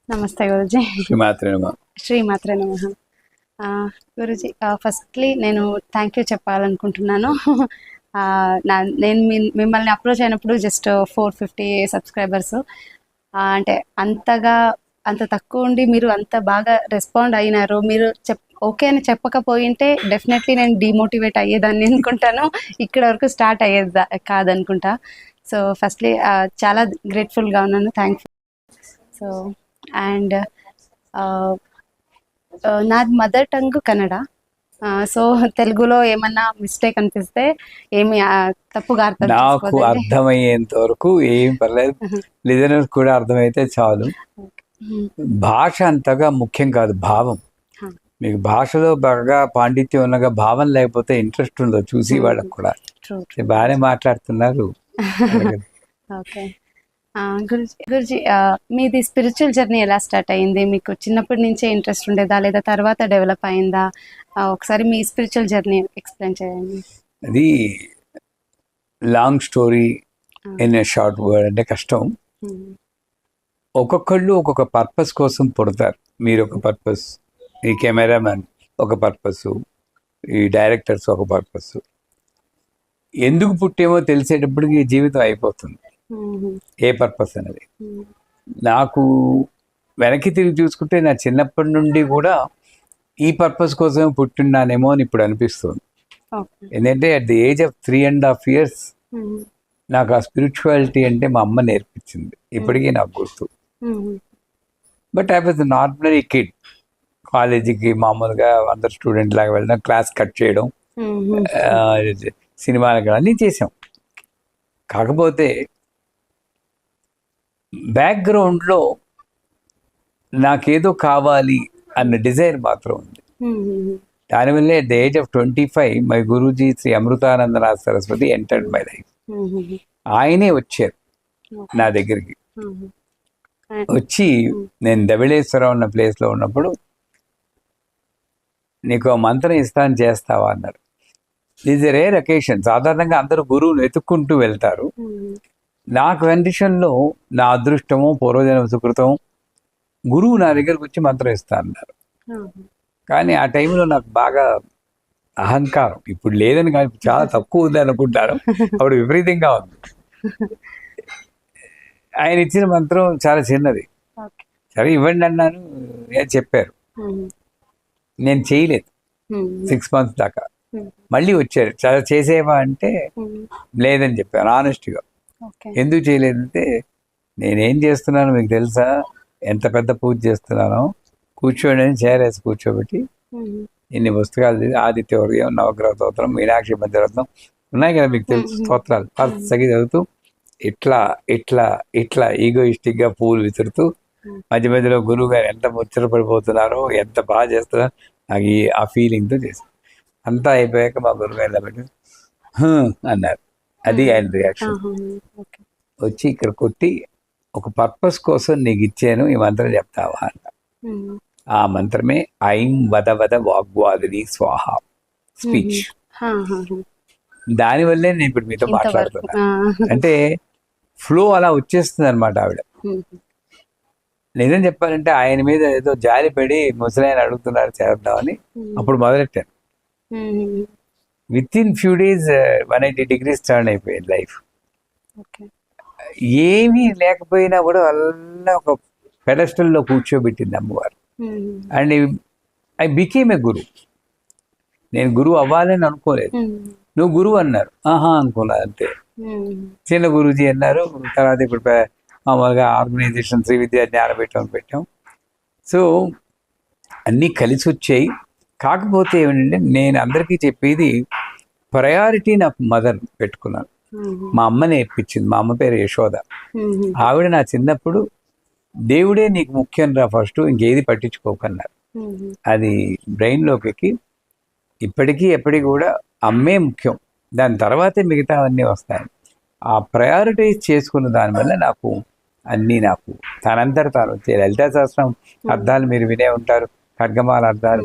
నమస్తే గురుజీ. శ్రీమాత్రే నమః. శ్రీమాత్రే నమః. గురుజీ, ఫస్ట్లీ నేను థ్యాంక్ యూ చెప్పాలనుకుంటున్నాను. నేను మిమ్మల్ని అప్రోచ్ అయినప్పుడు జస్ట్ 450 సబ్స్క్రైబర్స్. అంటే అంత తక్కువ ఉండి మీరు అంత బాగా రెస్పాండ్ అయినారు. మీరు ఓకే అని చెప్పకపోయింటే డెఫినెట్లీ నేను డిమోటివేట్ అయ్యేదాన్ని అనుకుంటాను. ఇక్కడ వరకు స్టార్ట్ అయ్యేది కాదనుకుంటా. సో ఫస్ట్లీ చాలా గ్రేట్ఫుల్గా ఉన్నాను. థ్యాంక్ఫుల్. సో అండ్ నాది మదర్ టంగ్ కన్నడ. సో తెలుగులో ఏమన్నా మిస్టేక్ అనిపిస్తే ఏమి తప్పుగా అర్థం నాకు చేసుకోవద్దండి. అర్థమయ్యేంత వరకు ఏం పర్లేదు, లిజనర్స్ కూడా అర్థమైతే చాలు. భాష అంతగా ముఖ్యం కాదు, భావం. మీకు భాషలో బాగా పాండిత్యం ఉన్నగా భావం లేకపోతే ఇంట్రెస్ట్ ఉండదు చూసి వాళ్ళకు కూడా. True. బాగానే మాట్లాడుతున్నారు. ఓకే. గురుజీ, మీది స్పిరిచువల్ జర్నీ ఎలా స్టార్ట్ అయింది? మీకు చిన్నప్పటి నుంచే ఇంట్రెస్ట్ ఉండేదా లేదా తర్వాత డెవలప్ అయిందా? ఒకసారి మీ స్పిరిచువల్ జర్నీ ఎక్స్ప్లెయిన్ చేయండి. అది long story in a short word అంటే కష్టం. ఒక్కొక్కళ్ళు ఒక్కొక్క పర్పస్ కోసం పుడతారు. మీరు ఒక పర్పస్, ఈ కెమెరామెన్ ఒక పర్పస్, ఈ డైరెక్టర్స్ ఒక పర్పస్. ఎందుకు పుట్టేమో తెలిసేటప్పటికి జీవితం అయిపోతుంది, ఏ పర్పస్ అనేది. నాకు వెనక్కి తిరిగి చూసుకుంటే నా చిన్నప్పటి నుండి కూడా ఈ పర్పస్ కోసమే పుట్టిన్నానేమో అని ఇప్పుడు అనిపిస్తుంది. ఎందుకంటే at the age of 3.5 years నాకు ఆ స్పిరిచువాలిటీ అంటే మా అమ్మ నేర్పించింది, ఇప్పటికీ నాకు గుర్తు. But I was normally kid. కాలేజీకి మామూలుగా అందరు స్టూడెంట్ లాగా వెళ్ళడం, క్లాస్ కట్ చేయడం, సినిమాలకు అన్నీ చేసాం. కాకపోతే బ్యాక్గ్రౌండ్లో నాకేదో కావాలి అన్న డిజైర్ మాత్రం ఉంది. దానివల్లే at the age of 25 my guruji Shri Amritanandanath Saraswati entered my life. ఆయనే వచ్చారు నా దగ్గరికి. వచ్చి నేను ధవళేశ్వరం ఉన్న ప్లేస్లో ఉన్నప్పుడు నీకు మంత్రం ఇస్తాను చేస్తావా అన్నారు. Is a rare occasion. సాధారణంగా అందరూ గురువును వెతుక్కుంటూ వెళ్తారు. నా కండిషన్లో నా అదృష్టము పూర్వజన్మ సుకృతం గురువు నా దగ్గరకు వచ్చి మంత్రం ఇస్తా అన్నారు. కానీ ఆ టైంలో నాకు బాగా అహంకారం, ఇప్పుడు లేదని కాదు, చాలా తక్కువ ఉంది అనుకుంటాను, అప్పుడు విపరీతంగా ఉంది. ఆయన ఇచ్చిన మంత్రం చాలా చిన్నది. సరే ఇవ్వండి అన్నాను, చెప్పారు. నేను చేయలేదు 6 months దాకా. మళ్ళీ వచ్చారు, చాలా చేసేవా అంటే లేదని చెప్పాను ఆనెస్ట్గా. ఎందుకు చేయలేదంటే నేనేం చేస్తున్నానో మీకు తెలుసా, ఎంత పెద్ద పూజ చేస్తున్నానో, కూర్చోండి అని చేరేసి కూర్చోబెట్టి ఇన్ని పుస్తకాలు, ఆదిత్య హృదయం, నవగ్రహ స్తోత్రం, మీనాక్షి మధ్యరత్నం ఉన్నాయి కదా మీకు తెలుసు, స్తోత్రాలు సగి చదువుతూ ఇట్లా ఇట్లా ఇట్లా ఈగోయిస్టిక్గా పూలు విసురుతూ మధ్య మధ్యలో గురువు గారు ఎంత ముచ్చటపడిపోతున్నారో, ఎంత బాగా చేస్తున్నారో నాకు ఆ ఫీలింగ్తో చేశాను. అంతా అయిపోయాక మా గురుగారు ఇలా పెట్టి అన్నారు. అది ఆయన రియాక్షన్. వచ్చి ఇక్కడ కొట్టి ఒక పర్పస్ కోసం నీకు ఇచ్చాను, ఈ మంత్రం చెప్తావా అన్న. ఆ మంత్రమే ఐం వద వద వాగ్వాదిని స్వాహ స్పీచ్. దానివల్లే నేను ఇప్పుడు మీతో మాట్లాడుతున్నా. అంటే ఫ్లో అలా వచ్చేస్తుంది అనమాట. ఆవిడ నిజం చెప్పాలంటే ఆయన మీద ఏదో జాలిపడి ముసలాయన అడుగుతున్నారు చేద్దామని అప్పుడు మొదలెట్టాను. Within few days 180 degrees turn అయిపోయింది లైఫ్. ఏమీ లేకపోయినా కూడా వల్ల ఒక పెడస్టల్లో కూర్చోబెట్టింది అమ్మవారు. And I became a guru. నేను గురువు అవ్వాలని అనుకోలేదు. నువ్వు గురువు అన్నారు, ఆహా అనుకున్నా అంతే. చిన్న గురూజీ అన్నారు. తర్వాత ఇప్పుడు మామూలుగా ఆర్గనైజేషన్ శ్రీ విద్యా జ్ఞానపీఠం పెట్టాం. సో అన్నీ కలిసి వచ్చాయి. కాకపోతే ఏమిటంటే నేను అందరికీ చెప్పేది ప్రయారిటీ నాకు మదర్ పెట్టుకున్నాను. మా అమ్మ నేర్పించింది. మా అమ్మ పేరు యశోద. ఆవిడ నా చిన్నప్పుడు దేవుడే నీకు ముఖ్యం రా ఫస్ట్, ఇంకేది పట్టించుకోకన్నారు. అది బ్రెయిన్లోకి ఎక్కి ఇప్పటికీ ఎప్పటికీ కూడా అమ్మే ముఖ్యం, దాని తర్వాతే మిగతా అన్నీ వస్తాయి. ఆ ప్రయారిటైజ్ చేసుకున్న దానివల్ల నాకు అన్నీ నాకు తనంతట తాను వచ్చాయి. లలితా సహస్రం అర్థాలు మీరు వినే ఉంటారు, ఖడ్గమాల అర్థాలు.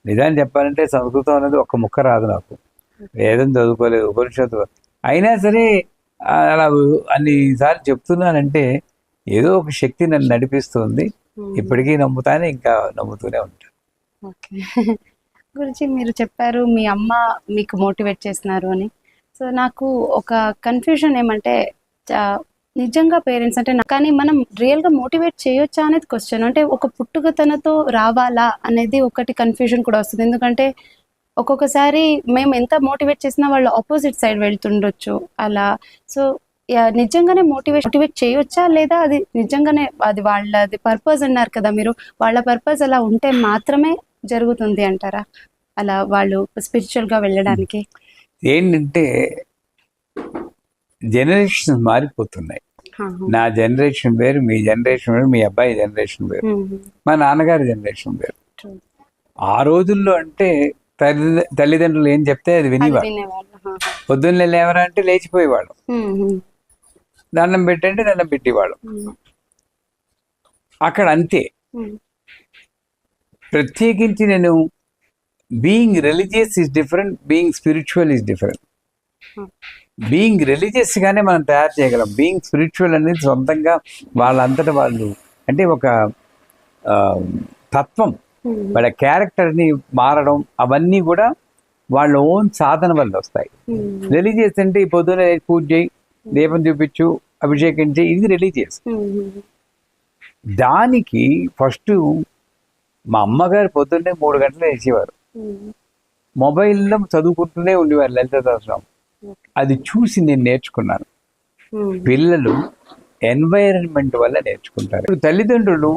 నిజాన్ని చెప్పాలంటే సంస్కృతం అనేది ఒక్క ముక్క రాదు నాకు, వేదం చదువుకోలేదు, ఉపనిషత్తు. అయినా సరే అలా అన్నిసార్లు చెప్తున్నానంటే ఏదో ఒక శక్తి నన్ను నడిపిస్తుంది. ఇప్పటికీ నమ్ముతానే, ఇంకా నమ్ముతూనే ఉంటాను. ఓకే. గురుజీ, మీరు చెప్పారు మీ అమ్మ మీకు మోటివేట్ చేస్తున్నారు అని. సో నాకు ఒక కన్ఫ్యూజన్ ఏమంటే, నిజంగా పేరెంట్స్ అంటే కానీ మనం రియల్గా మోటివేట్ చేయొచ్చా అనేది క్వశ్చన్. అంటే ఒక పుట్టుకతనతో రావాలా అనేది ఒకటి కన్ఫ్యూజన్ కూడా వస్తుంది. ఎందుకంటే ఒక్కొక్కసారి మేము ఎంత మోటివేట్ చేసినా వాళ్ళు ఆపోజిట్ సైడ్ వెళ్తుండొచ్చు అలా. సో నిజంగానే మోటివేట్ చేయొచ్చా, లేదా అది నిజంగానే అది వాళ్ళది పర్పస్ అన్నారు కదా మీరు, వాళ్ళ పర్పస్ అలా ఉంటే మాత్రమే జరుగుతుంది అంటారా అలా వాళ్ళు స్పిరిచువల్గా వెళ్ళడానికి? ఏంటంటే జనరేషన్స్ మారిపోతున్నాయి. నా జనరేషన్ వేరు, మీ జనరేషన్ వేరు, మీ అబ్బాయి జనరేషన్ వేరు, మా నాన్నగారి జనరేషన్ వేరు. ఆ రోజుల్లో అంటే తల్లిదండ్రులు ఏం చెప్తే అది వినేవాడు. పొద్దున్నే లేవరా అంటే లేచిపోయేవాడు, దండం పెట్టంటే దండం పెట్టేవాడు. అక్కడ అంతే. ప్రత్యేకించి నేను being religious is different, being spiritual is different. Being religious గానే మనం తయారు చేయగలం. బీయింగ్ స్పిరిచువల్ అనేది సొంతంగా వాళ్ళంతటా వాళ్ళు, అంటే ఒక తత్వం, వాళ్ళ క్యారెక్టర్ని మారడం, అవన్నీ కూడా వాళ్ళ ఓన్ సాధన వల్ల వస్తాయి. రిలీజియస్ అంటే ఈ పొద్దున పూజ చేయి, దీపం చూపించు, అభిషేకించి, ఇది రిలీజియస్. దానికి ఫస్ట్ మా అమ్మగారు పొద్దున్నే 3 గంటలు వేసేవారు, మొబైల్లో చదువుకుంటూనే ఉండేవారు లలిత సహస్రం. అది చూసి నేను నేర్చుకున్నాను. పిల్లలు ఎన్వైరన్మెంట్ వల్ల నేర్చుకుంటారు. ఇప్పుడు తల్లిదండ్రులు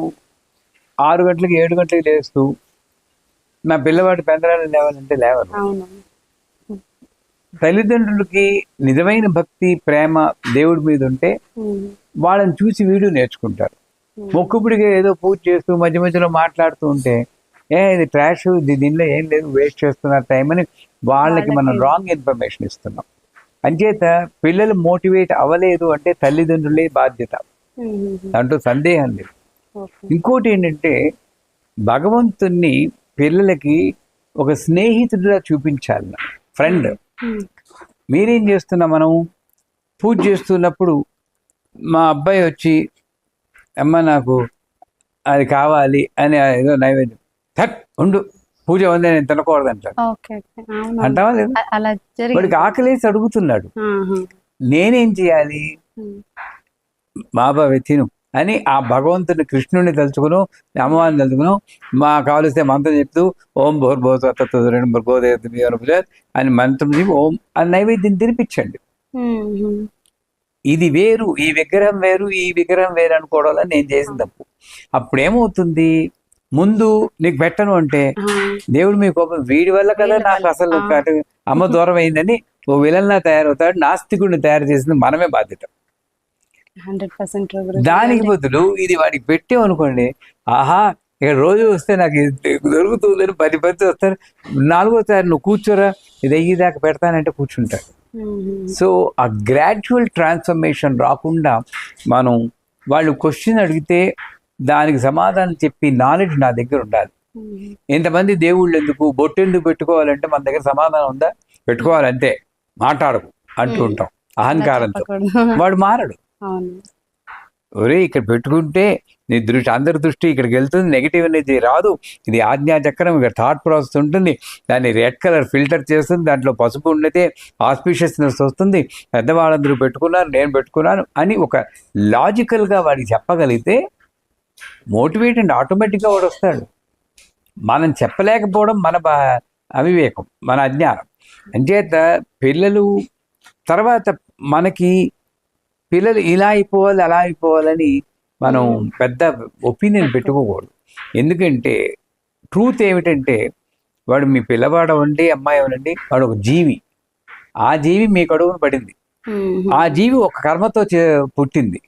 6 గంటలకు 7 గంటలకు లేస్తూ నా పిల్లవాడి పెందరాలు లేవాలంటే లేవరు. తల్లిదండ్రులకి నిజమైన భక్తి, ప్రేమ దేవుడి మీద ఉంటే వాళ్ళని చూసి వీడు నేర్చుకుంటారు. మొక్కుబడిగా ఏదో పూజ చేస్తూ మధ్య మధ్యలో మాట్లాడుతూ ఉంటే ఇది ట్రాష్, దీనిలో ఏం లేదు, వేస్ట్ చేస్తున్నారు టైం అని వాళ్ళకి మనం రాంగ్ ఇన్ఫర్మేషన్ ఇస్తున్నాం. అంచేత పిల్లలు మోటివేట్ అవ్వలేదు అంటే తల్లిదండ్రులే బాధ్యత, దాంట్లో సందేహం లేదు. ఇంకోటి ఏంటంటే, భగవంతుణ్ణి పిల్లలకి ఒక స్నేహితుడిగా చూపించాలి, ఫ్రెండ్. మీరేం చేస్తున్నా, మనం పూజ చేస్తున్నప్పుడు మా అబ్బాయి వచ్చి అమ్మ నాకు అది కావాలి అని ఏదో నైవేద్యం, థట్ ఉండు పూజ ఉంది నేను తినకూడదు అంటాడు. అంటావా లేదు? వాడికి ఆకలేసి అడుగుతున్నాడు, నేనేం చేయాలి? బాబా తిను అని ఆ భగవంతుని, కృష్ణుడిని తలుచుకును, అమ్మవారిని తలుచుకును, మా కావలిస్తే మంత్రం చెప్తూ ఓం భోర్భోదేవ అని మంత్రం చెప్పి ఓం అని నైవేద్యం తినిపించండి. ఇది వేరు, ఈ విగ్రహం వేరు, ఈ విగ్రహం వేరు అనుకోవడం నేను చేసిన తప్పు. అప్పుడేమవుతుంది, ముందు నీకు పెట్టను అంటే దేవుడు మీ కోపం, వీడి వల్ల కదా నాకు అసలు అమ్మ దూరం అయిందని ఓ విలన్లా తయారవుతాడు. నాస్తికుడిని తయారు చేసింది మనమే బాధ్యత. 100% దానికి బదులు ఇది వాడికి పెట్టాం అనుకోండి, ఆహా ఇక్కడ రోజు వస్తే నాకు దొరుకుతుందని 10 మంది వస్తారు, 4వసారి నువ్వు కూర్చోరా ఇది అయ్యేదాకా పెడతానంటే కూర్చుంటాడు. సో ఆ గ్రాడ్యువల్ ట్రాన్స్ఫర్మేషన్ రాకుండా మనం వాళ్ళు క్వశ్చన్ అడిగితే దానికి సమాధానం చెప్పి నాలెడ్జ్ నా దగ్గర ఉండాలి. ఎంతమంది దేవుళ్ళు ఎందుకు, బొట్టు ఎందుకు పెట్టుకోవాలంటే మన దగ్గర సమాధానం ఉందా? పెట్టుకోవాలంతే, మాట్లాడకు అంటూ ఉంటాం అహంకారంతో. వాడు మారడు. ఒరే ఇక్కడ పెట్టుకుంటే నీ దృష్టి, అందరి దృష్టి ఇక్కడికి వెళ్తుంది, నెగిటివ్ అనేది రాదు, ఇది ఆజ్ఞాచక్రం, ఇక్కడ థాట్ ప్రాసెస్ ఉంటుంది, దాన్ని రెడ్ కలర్ ఫిల్టర్ చేస్తుంది, దాంట్లో పసుపు ఉండితే ఆస్పిషియస్నెస్ వస్తుంది, పెద్దవాళ్ళందరూ పెట్టుకున్నారు నేను పెట్టుకున్నాను అని ఒక లాజికల్గా వాడికి చెప్పగలిగితే మోటివేట్ అండ్ ఆటోమేటిక్గా వాడు వస్తాడు. మనం చెప్పలేకపోవడం మన అవివేకం, మన అజ్ఞానం. అంచేత పిల్లలు తర్వాత మనకి పిల్లలు ఇలా అయిపోవాలి అలా అయిపోవాలని మనం పెద్ద ఒపీనియన్ పెట్టుకోకూడదు. ఎందుకంటే ట్రూత్ ఏమిటంటే, వాడు మీ పిల్లవాడు అవ్వండి, అమ్మాయి అవ్వండి, వాడు ఒక జీవి. ఆ జీవి మీ కడుగును పడింది, ఆ జీవి ఒక కర్మతో పుట్టింది,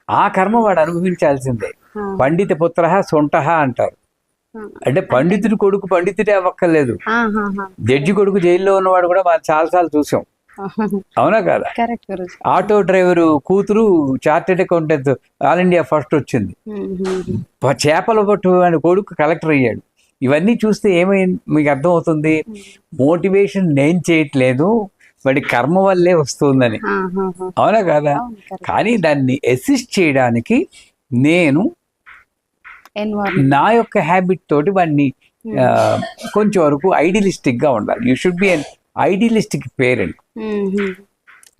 ఆ కర్మ వాడు అనుభవించాల్సిందే. పండిత పుత్ర సొంటహ అంటారు. అంటే పండితుడి కొడుకు పండితుడే అవ్వక్కర్లేదు, జడ్జి కొడుకు జైల్లో ఉన్నవాడు కూడా మనం చాలాసార్లు చూసాం, అవునా కదా? ఆటో డ్రైవరు కూతురు chartered accountant all India first వచ్చింది, చేపల పట్టు అని కొడుకు కలెక్టర్ అయ్యాడు. ఇవన్నీ చూస్తే ఏమైంది మీకు అర్థమవుతుంది? మోటివేషన్ నేను చేయట్లేదు, వాడి కర్మ వల్లే వస్తుందని, అవునా కదా? కానీ దాన్ని అసిస్ట్ చేయడానికి నేను ఎన్వైరన్మెంట్. నా యొక్క హ్యాబిట్ తోటి వాడిని కొంచెం వరకు ఐడియలిస్టిక్ గా ఉండాలి. You should be an idealistic parent.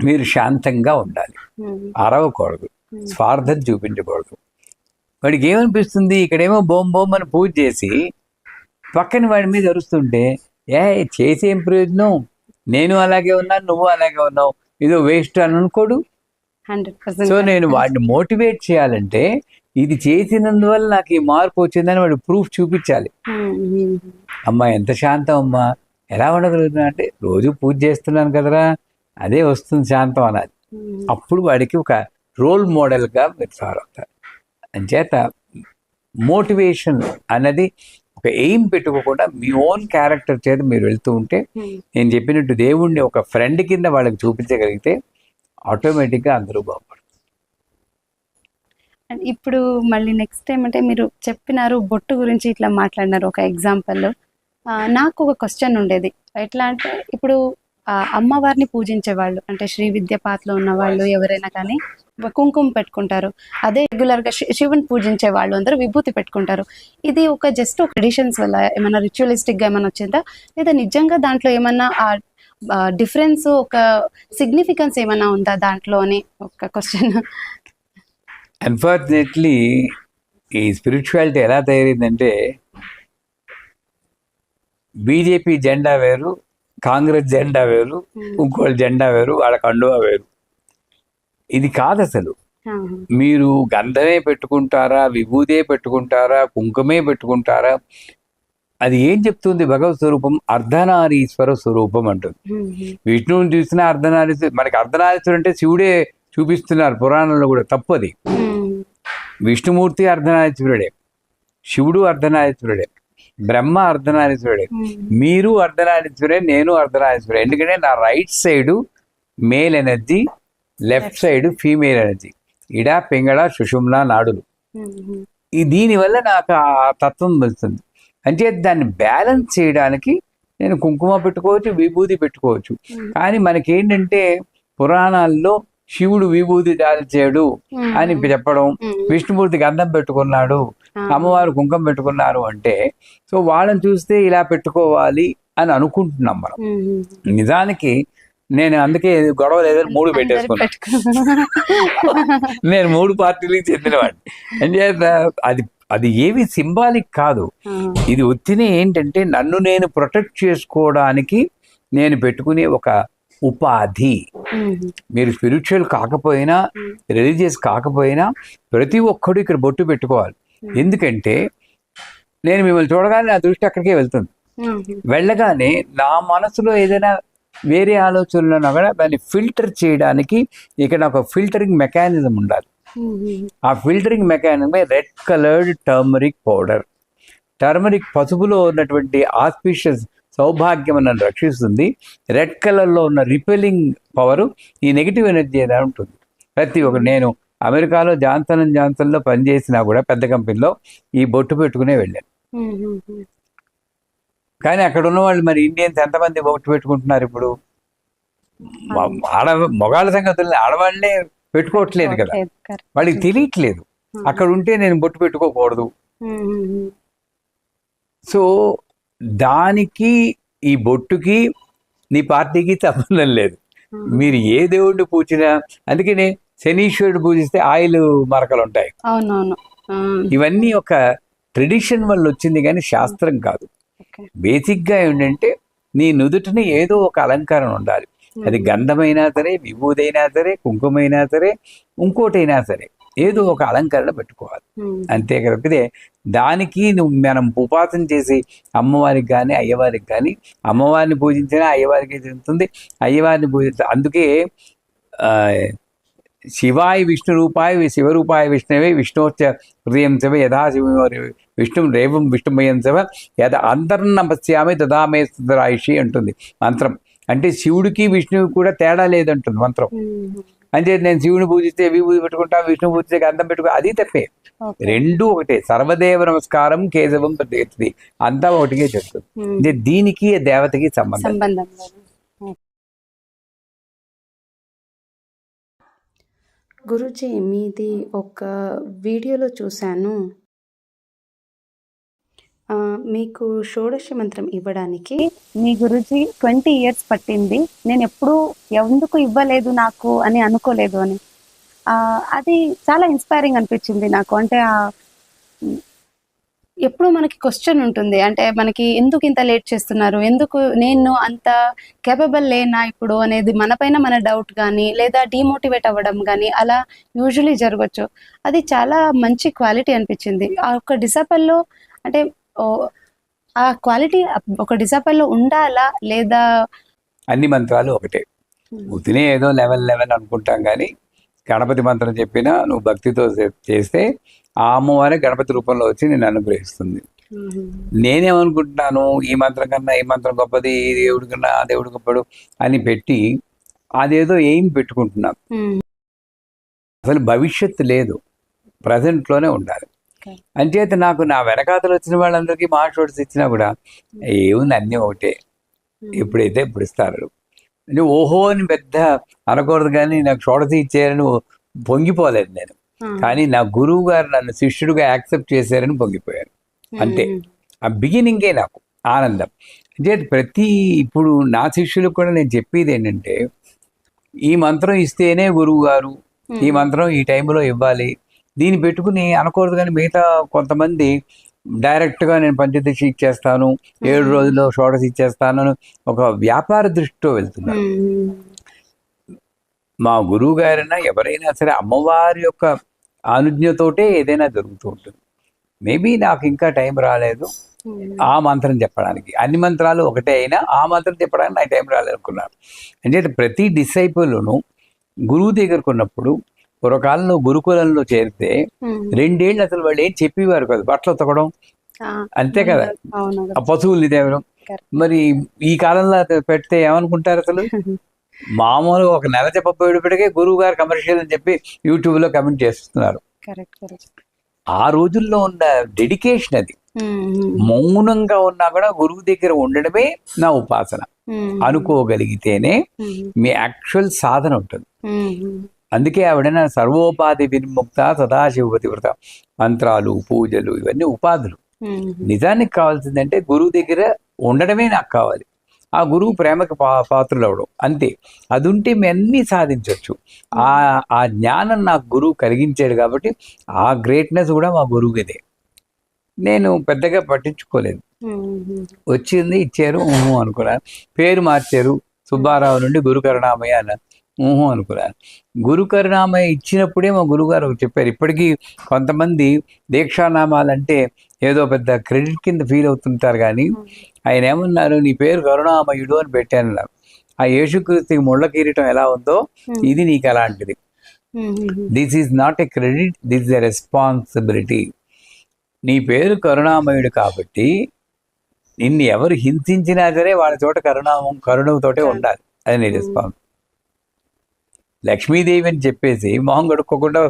మీరు శాంతంగా ఉండాలి, అరవకూడదు, స్వార్థం చూపించకూడదు. వాడికి ఏమనిపిస్తుంది, ఇక్కడేమో బొమ్మ అని పూజ చేసి పక్కన వాడి మీద అరుస్తుంటే చేసేం ప్రయోజనం, నేను అలాగే ఉన్నాను, నువ్వు అలాగే ఉన్నావు, ఇదో వేస్ట్ అని అనుకోడు. 100% సో నేను వాడిని మోటివేట్ చేయాలంటే ఇది చేసినందువల్ల నాకు ఈ మార్పు వచ్చిందని వాడు ప్రూఫ్ చూపించాలి. అమ్మా ఎంత శాంతం అమ్మా, ఎలా ఉండగలుగుతున్నా అంటే రోజు పూజ చేస్తున్నాను కదరా, అదే వస్తుంది శాంతం అనాలి. అప్పుడు వాడికి ఒక రోల్ మోడల్గా మీరు తయారవుతారు. అంచేత మోటివేషన్ అన్నది ఒక ఎయిమ్ పెట్టుకోకుండా మీ ఓన్ క్యారెక్టర్ చేత మీరు వెళ్తూ ఉంటే, నేను చెప్పినట్టు దేవుణ్ణి ఒక ఫ్రెండ్ కింద వాళ్ళకి చూపించగలిగితే ఆటోమేటిక్గా అందరూ బాగుపడతారు. అండ్ ఇప్పుడు మళ్ళీ నెక్స్ట్ ఏమంటే మీరు చెప్పినారు బొట్టు గురించి ఇట్లా మాట్లాడినారు ఒక ఎగ్జాంపుల్. నాకు ఒక క్వశ్చన్ ఉండేది. ఎట్లా అంటే ఇప్పుడు అమ్మవారిని పూజించే వాళ్ళు అంటే శ్రీ విద్యాపాత్లో ఉన్న వాళ్ళు ఎవరైనా కానీ కుంకుమ పెట్టుకుంటారు. అదే రెగ్యులర్గా శివుని పూజించే వాళ్ళు అందరూ విభూతి పెట్టుకుంటారు. ఇది ఒక జస్ట్ ఒక ట్రెడిషన్స్ వల్ల ఏమైనా రిచువలిస్టిక్గా ఏమైనా వచ్చిందా, లేదా నిజంగా దాంట్లో ఏమన్నా డిఫరెన్స్ ఒక సిగ్నిఫికెన్స్ ఏమైనా ఉందా దాంట్లో అని ఒక క్వశ్చన్. అన్ఫార్చునేట్లీ ఈ స్పిరిచువాలిటీ ఎలా తయారైందంటే బీజేపీ జెండా వేరు, కాంగ్రెస్ జెండా వేరు, ఇంకోళ్ళ జెండా వేరు, వాళ్ళ కండువా వేరు. ఇది కాదు అసలు. మీరు గంధమే పెట్టుకుంటారా, విభూదే పెట్టుకుంటారా, కుంకుమే పెట్టుకుంటారా, అది ఏం చెప్తుంది? భగవత్ స్వరూపం అర్ధనారీశ్వర స్వరూపం అంటుంది. విష్ణువుని చూసినా అర్ధనారీశ్వరు, మనకి అర్ధనారీశ్వరు అంటే శివుడే చూపిస్తున్నారు పురాణంలో కూడా, తప్పది. విష్ణుమూర్తి అర్ధనారీశ్వరుడే, శివుడు అర్ధనారీశ్వరుడే, బ్రహ్మ అర్ధనారీశ్వరుడే, మీరు అర్ధనారీశ్వరే, నేను అర్ధనారీశ్వరే. ఎందుకంటే నా right side male energy, left side female energy, ఇడా పింగళ సుషుమ్న నాడులు. దీనివల్ల నాకు ఆ తత్వం వస్తుంది. అంటే దాన్ని బ్యాలెన్స్ చేయడానికి నేను కుంకుమ పెట్టుకోవచ్చు, విభూతి పెట్టుకోవచ్చు. కానీ మనకేంటంటే పురాణాల్లో శివుడు విభూతి దాల్చాడు అని చెప్పడం, విష్ణుమూర్తి గంధం పెట్టుకున్నాడు, అమ్మవారు కుంకుమ పెట్టుకున్నారు అంటే, సో వాళ్ళని చూస్తే ఇలా పెట్టుకోవాలి అని అనుకుంటున్నాం మనం. నిజానికి నేను అందుకే గొడవ లేదని 3 పెట్టేసుకున్నాను. నేను 3 పార్టీలకు చెందినవాడిని. అంచేత అది ఏవి సింబాలిక్ కాదు. ఇది ఒత్తినే ఏంటంటే నన్ను నేను ప్రొటెక్ట్ చేసుకోవడానికి నేను పెట్టుకునే ఒక ఉపాధి. మీరు స్పిరిచువల్ కాకపోయినా, రిలీజియస్ కాకపోయినా ప్రతి ఒక్కడు ఇక్కడ బొట్టు పెట్టుకోవాలి. ఎందుకంటే నేను మిమ్మల్ని చూడగానే నా దృష్టి అక్కడికే వెళ్తుంది. వెళ్ళగానే నా మనసులో ఏదైనా వేరే ఆలోచనలు కూడా దాన్ని ఫిల్టర్ చేయడానికి ఇక్కడ ఒక ఫిల్టరింగ్ మెకానిజం ఉండాలి. ఆ ఫిల్టరింగ్ మెకానిజమే red coloured turmeric powder. Turmeric పసుపులో ఉన్నటువంటి ఆస్పిషియస్ సౌభాగ్యం నన్ను రక్షిస్తుంది. రెడ్ కలర్లో ఉన్న రిపెలింగ్ పవరు ఈ నెగిటివ్ ఎనర్జీ ఏదైనా ఉంటుంది. ప్రతి ఒక్క నేను అమెరికాలో జాన్సన్లో పనిచేసినా కూడా పెద్ద కంపెనీలో ఈ బొట్టు పెట్టుకునే వెళ్ళాను. కానీ అక్కడ ఉన్న వాళ్ళు మరి ఇండియన్స్ ఎంతమంది బొట్టు పెట్టుకుంటున్నారు ఇప్పుడు? మొగాళ్ళ సంగతుల్ని ఆడవాళ్ళే పెట్టుకోవట్లేదు కదా, వాళ్ళకి తెలియట్లేదు. అక్కడ ఉంటే నేను బొట్టు పెట్టుకోకూడదు. సో దానికి ఈ బొట్టుకి నీ పార్టీకి సంబంధం లేదు. మీరు ఏ దేవుడిని పూజినా, అందుకనే శనీశ్వరుడు పూజిస్తే ఆయిల్ మరకలు ఉంటాయి. ఇవన్నీ ఒక ట్రెడిషన్ వల్ల వచ్చింది కానీ శాస్త్రం కాదు. బేసిక్గా ఏంటంటే నీ నుదుటిని ఏదో ఒక అలంకారం ఉండాలి. అది గంధమైనా సరే, విభూదైనా సరే, కుంకుమైనా సరే, ఇంకోటైనా సరే, ఏదో ఒక అలంకరణ పెట్టుకోవాలి. అంతేకాకపోతే దానికి మనం ఉపాసన చేసి అమ్మవారికి కానీ అయ్యవారికి కానీ, అమ్మవారిని పూజించినా అయ్యవారికి చెందుతుంది, అయ్యవారిని పూజించ. అందుకే శివాయ విష్ణు రూపాయ శివరూపాయ విష్ణవే విష్ణోచ్చ హృదయం శివ యథా శివ విష్ణు రేవం విష్ణుమయం శివ యథ అంతర్నమస్యామి తదామే సుధరాయిషి అంటుంది మంత్రం. అంటే శివుడికి విష్ణువుకి కూడా తేడా లేదంటుంది మంత్రం. అంటే నేను శివుని పూజిస్తే విభూతి పెట్టుకుంటా, విష్ణు పూజిస్తే గంధం పెట్టుకుంటా, అది తప్పే. రెండు ఒకటే. సర్వదేవ నమస్కారం కేశవం ప్రతి అంతా ఒకటికే చెప్తుంది. అంటే దీనికి దేవతకి సంబంధం. గురూజీ, మీది ఒక వీడియోలో చూశాను, మీకు షోడశి మంత్రం ఇవ్వడానికి మీ గురుజీ 20 ఇయర్స్ పట్టింది. నేను ఎప్పుడూ ఎందుకు ఇవ్వలేదు నాకు అని అనుకోలేదు అని. అది చాలా ఇన్స్పైరింగ్ అనిపించింది నాకు. అంటే ఎప్పుడు మనకి క్వశ్చన్ ఉంటుంది, అంటే మనకి ఎందుకు ఇంత లేట్ చేస్తున్నారు, ఎందుకు నేను అంత కేపబుల్ లేనా ఇప్పుడు అనేది మనపైన మన డౌట్ కానీ లేదా డిమోటివేట్ అవ్వడం కానీ అలా యూజువలీ జరగచ్చు. అది చాలా మంచి క్వాలిటీ అనిపించింది. ఆ ఒక డిసైపుల్లో అంటే ఆ క్వాలిటీ ఒక డిసైపుల్లో ఉండాలా లేదా? అన్ని మంత్రాలు ఒకటే, ఉతినే ఏదో లెవెల్ అనుకుంటాం కానీ గణపతి మంత్రం చెప్పినా నువ్వు భక్తితో చేస్తే ఆ అమ్మవారే గణపతి రూపంలో వచ్చి నేను అనుగ్రహిస్తుంది. నేనేమనుకుంటున్నాను, ఈ మంత్రం కన్నా ఈ మంత్రం గొప్పది, ఈ దేవుడి కన్నా ఆ దేవుడు గొప్పడు అని పెట్టి అదేదో ఏం పెట్టుకుంటున్నాను. అసలు భవిష్యత్తు లేదు, ప్రజెంట్లోనే ఉండాలి. అంచేత నాకు నా వెనకాతలు వచ్చిన వాళ్ళందరికీ షోడశి ఇచ్చినా కూడా ఏముంది, అన్నీ ఒకటే, ఎప్పుడైతే ఇప్పుడు ఇస్తారు. నువ్వు ఓహో అని పెద్ద అనకూడదు, కానీ నాకు షోడశి ఇచ్చారని పొంగిపోలేదు నేను. కానీ నా గురువు గారు నన్ను శిష్యుడిగా యాక్సెప్ట్ చేశారని పొంగిపోయాను. అంతే, ఆ బిగినింగే నాకు ఆనందం. అంటే ఇప్పుడు నా శిష్యులకు కూడా నేను చెప్పేది ఏంటంటే, ఈ మంత్రం ఇస్తేనే గురువు గారు ఈ మంత్రం ఈ టైంలో ఇవ్వాలి, దీన్ని పెట్టుకుని అనకూడదు. కానీ మిగతా కొంతమంది డైరెక్ట్గా నేను పంచదశి ఇచ్చేస్తాను, 7 రోజుల్లో షోడశి ఇచ్చేస్తాను అని ఒక వ్యాపార దృష్టితో వెళ్తున్నారు. మా గురువు గారైనా ఎవరైనా సరే అమ్మవారి యొక్క అనుజ్ఞతోటే ఏదైనా జరుగుతూ ఉంటుంది. మేబీ నాకు ఇంకా టైం రాలేదు ఆ మంత్రం చెప్పడానికి. అన్ని మంత్రాలు ఒకటే అయినా ఆ మంత్రం చెప్పడానికి నాకు టైం రాలేదనుకున్నాను. అంటే ప్రతి డిసైపుల్ను గురువు దగ్గరకు ఉన్నప్పుడు, పూర్వకాలంలో గురుకులంలో చేరితే 2 ఏళ్ళు అసలు వాళ్ళు ఏం చెప్పేవారు కాదు, బట్టలు ఉతకడం అంతే కదా, ఆ పశువుల్ని తేవడం. మరి ఈ కాలంలో పెడితే ఏమనుకుంటారు అసలు? మామూలుగా ఒక నెల చెప్పబోయేటప్పటికే గురువు గారు కమర్షియల్ అని చెప్పి యూట్యూబ్లో కమెంట్ చేస్తున్నారు. ఆ రోజుల్లో ఉన్న డెడికేషన్ అది. మౌనంగా ఉన్నా కూడా గురువు దగ్గర ఉండడమే నా ఉపాసన అనుకోగలిగితేనే మీ యాక్చువల్ సాధన ఉంటుంది. అందుకే ఆవిడైనా సర్వోపాధి విముక్త సదాశివపతి వ్రత, మంత్రాలు పూజలు ఇవన్నీ ఉపాధులు. నిజానికి కావాల్సిందంటే గురువు దగ్గర ఉండడమే నాకు కావాలి, ఆ గురువు ప్రేమకు పాత్రలు అవడం అంతే. అది ఉంటే మేము అన్నీ సాధించవచ్చు. ఆ జ్ఞానం నాకు గురువు కలిగించాడు కాబట్టి ఆ గ్రేట్నెస్ కూడా మా గురువుదే. నేను పెద్దగా పట్టించుకోలేదు, వచ్చింది ఇచ్చారు అనుకున్నాను. పేరు మార్చారు, సుబ్బారావు నుండి గురు కరుణామయ్య అన్న అనుకున్నాను. గురు కరుణామయ్య ఇచ్చినప్పుడే మా గురువుగారు చెప్పారు. ఇప్పటికీ కొంతమంది దీక్షానామాలంటే ఏదో పెద్ద క్రెడిట్ కింద ఫీల్ అవుతుంటారు, కానీ ఆయన ఏమన్నారు, నీ పేరు కరుణామయుడు అని పెట్టానన్నారు. ఆ యేసుక్రీస్తుకి ముళ్ళ కిరీటం ఎలా ఉందో ఇది నీకు అలాంటిది. This is not a credit, this is a responsibility. నీ పేరు కరుణామయుడు కాబట్టి నిన్ను ఎవరు హింసించినా సరే వాళ్ళ చోట కరుణతోటే ఉండాలి, అది నీ రెస్పాన్స్. లక్ష్మీదేవి అని చెప్పేసి మొహం కడుక్కోకుండా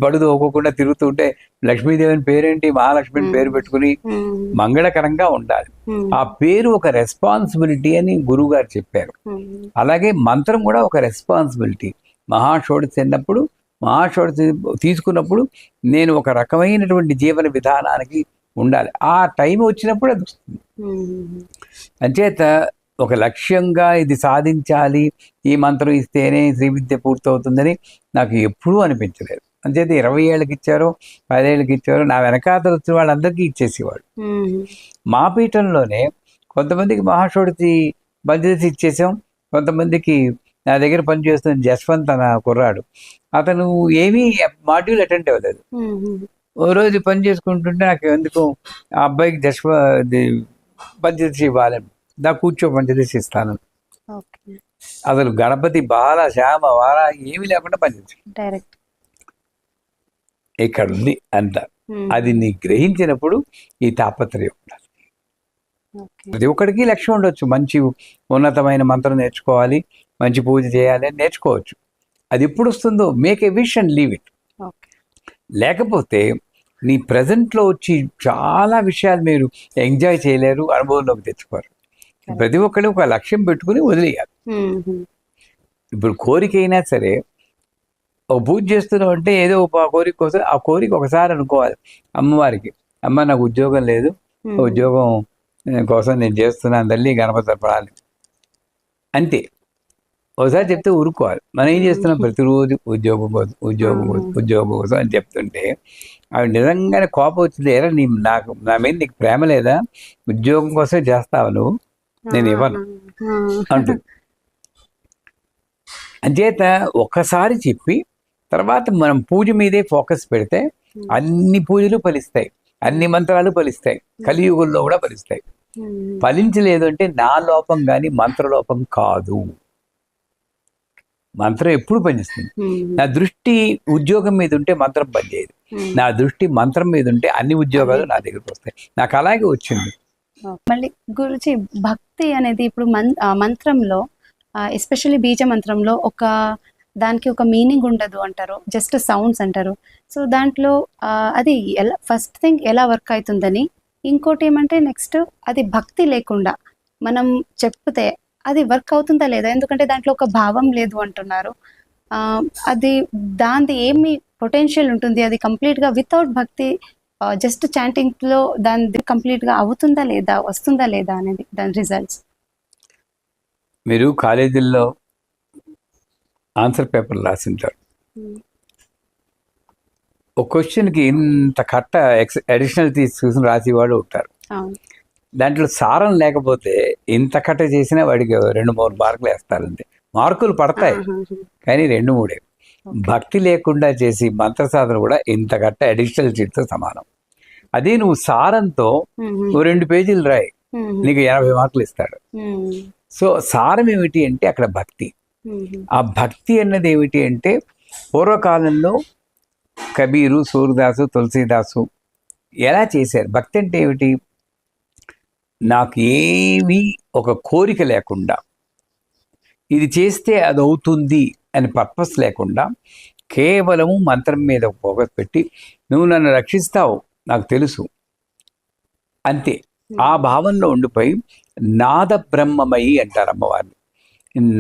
పడుదు ఒక్కోకుండా తిరుగుతుంటే లక్ష్మీదేవి అని పేరేంటి, మహాలక్ష్మిని పేరు పెట్టుకుని మంగళకరంగా ఉండాలి. ఆ పేరు ఒక రెస్పాన్సిబిలిటీ అని గురువు గారు చెప్పారు. అలాగే మంత్రం కూడా ఒక రెస్పాన్సిబిలిటీ. మహాషోడశి అన్నప్పుడు, మహాషోడశి తీసుకున్నప్పుడు నేను ఒక రకమైనటువంటి జీవన విధానానికి ఉండాలి. ఆ టైం వచ్చినప్పుడు అది వస్తుంది. అంచేత ఒక లక్ష్యంగా ఇది సాధించాలి, ఈ మంత్రం ఇస్తేనే శ్రీ విద్య పూర్తవుతుందని నాకు ఎప్పుడూ అనిపించలేదు. అంచేత 20 ఏళ్ళకి ఇచ్చారో 10 ఏళ్ళకి ఇచ్చారో నా వెనకాతలు వచ్చిన వాళ్ళందరికీ ఇచ్చేసేవాడు. మా పీఠంలోనే కొంతమందికి మహాషోడశి పంచదశి ఇచ్చేసాం, కొంతమందికి నా దగ్గర పనిచేస్తున్న జస్వంత్ అన్న కుర్రాడు, అతను ఏమీ మాడ్యూల్ అటెండ్ అవ్వలేదు. ఓ రోజు పని చేసుకుంటుంటే నాకు ఎందుకు ఆ అబ్బాయికి పంచదశి ఇవ్వాలని, నా కూర్చో పంచదశి ఇస్తాను. అసలు గణపతి బాల శ్యామ వార ఏమీ లేకుండా పనిచేసి డైరెక్ట్ ఇక్కడ ఉంది అంత. అది నీ గ్రహించినప్పుడు ఈ తాపత్రయం ఉండాలి. ప్రతి ఒక్కడికి లక్ష్యం ఉండొచ్చు, మంచి ఉన్నతమైన మంత్రం నేర్చుకోవాలి, మంచి పూజ చేయాలి అని నేర్చుకోవచ్చు. అది ఎప్పుడు వస్తుందో make a wish and leave it. లేకపోతే నీ ప్రజెంట్లో వచ్చి చాలా విషయాలు మీరు ఎంజాయ్ చేయలేరు, అనుభవంలోకి తెచ్చుకోరు. ప్రతి ఒక్కరు ఒక లక్ష్యం పెట్టుకుని వదిలేయాలి. ఇప్పుడు కోరిక అయినా సరే, ఒక పూజ చేస్తున్నాం అంటే ఏదో ఒక కోరిక కోసం ఆ కోరిక ఒకసారి అనుకోవాలి అమ్మవారికి, అమ్మ నాకు ఉద్యోగం లేదు, ఉద్యోగం కోసం నేను చేస్తున్నాను తల్లి గణపతి పడాలి అంతే. ఒకసారి చెప్తే ఊరుకోవాలి. మనం ఏం చేస్తున్నాం ప్రతిరోజు ఉద్యోగం కోసం ఉద్యోగం కోసం అని చెప్తుంటే అవి నిజంగానే కోపం వచ్చింది. ఎరా నా మీద నీకు ప్రేమ లేదా, ఉద్యోగం కోసమే చేస్తావు నువ్వు, నేను ఇవ్వను అంటుంది. అంచేత ఒకసారి చెప్పి తర్వాత మనం పూజ మీదే ఫోకస్ పెడితే అన్ని పూజలు ఫలిస్తాయి, అన్ని మంత్రాలు ఫలిస్తాయి, కలియుగంలో కూడా ఫలిస్తాయి. ఫలించలేదు అంటే నా లోపం కానీ మంత్రలోపం కాదు. మంత్రం ఎప్పుడు పనిచేస్తుంది. నా దృష్టి ఉద్యోగం మీద ఉంటే మంత్రం పనిచేయదు, నా దృష్టి మంత్రం మీద ఉంటే అన్ని ఉద్యోగాలు నా దగ్గరకు వస్తాయి. నాకు అలాగే వచ్చింది. మళ్ళీ గురుజీ, భక్తి అనేది ఇప్పుడు మంత్రంలో ఎస్పెషల్లీ బీజ మంత్రంలో దానికి ఒక మీనింగ్ ఉండదు అంటారు, జస్ట్ సౌండ్స్ అంటారు. సో దాంట్లో అది ఎలా, ఫస్ట్ థింగ్ ఎలా వర్క్ అవుతుందని, ఇంకోటి ఏమంటే నెక్స్ట్ అది భక్తి లేకుండా మనం చెప్తే అది వర్క్ అవుతుందా లేదా, ఎందుకంటే దాంట్లో ఒక భావం లేదు అంటున్నారు. దాని ఏమి పొటెన్షియల్ ఉంటుంది, అది కంప్లీట్గా వితౌట్ భక్తి జస్ట్ చాంటింగ్లో దాని కంప్లీట్గా అవుతుందా లేదా, వస్తుందా లేదా అనేది దాని రిజల్ట్స్. మీరు కాలేజీల్లో ఆన్సర్ పేపర్ రాసింటారు, ఒక క్వశ్చన్కి ఇంత కట్ట అడిషనల్ తీసుకుని రాసేవాడు ఉంటారు. దాంట్లో సారం లేకపోతే ఇంత కట్ట చేసినా వాడికి 2-3 మార్కులు వేస్తారు. అంతే, మార్కులు పడతాయి కానీ 2-3. భక్తి లేకుండా చేసి మంత్ర సాధన కూడా ఇంత కట్ట అడిషనల్ సీట్తో సమానం. అదే నువ్వు సారంతో 2 పేజీలు రాయి, నీకు 80 మార్కులు ఇస్తాడు. సో సారం ఏమిటి అంటే అక్కడ భక్తి. ఆ భక్తి అన్నది ఏమిటి అంటే పూర్వకాలంలో కబీరు, సూర్యదాసు, తులసీదాసు ఎలా చేశారు. భక్తి అంటే ఏమిటి, నాకు ఏమీ ఒక కోరిక లేకుండా ఇది చేస్తే అది అవుతుంది అని పర్పస్ లేకుండా కేవలము మంత్రం మీద ఫోకస్ పెట్టి నువ్వు నన్ను రక్షిస్తావు నాకు తెలుసు అంతే, ఆ భావంలో ఉండిపోయి నాద బ్రహ్మమయి అంటారు అమ్మవారిని.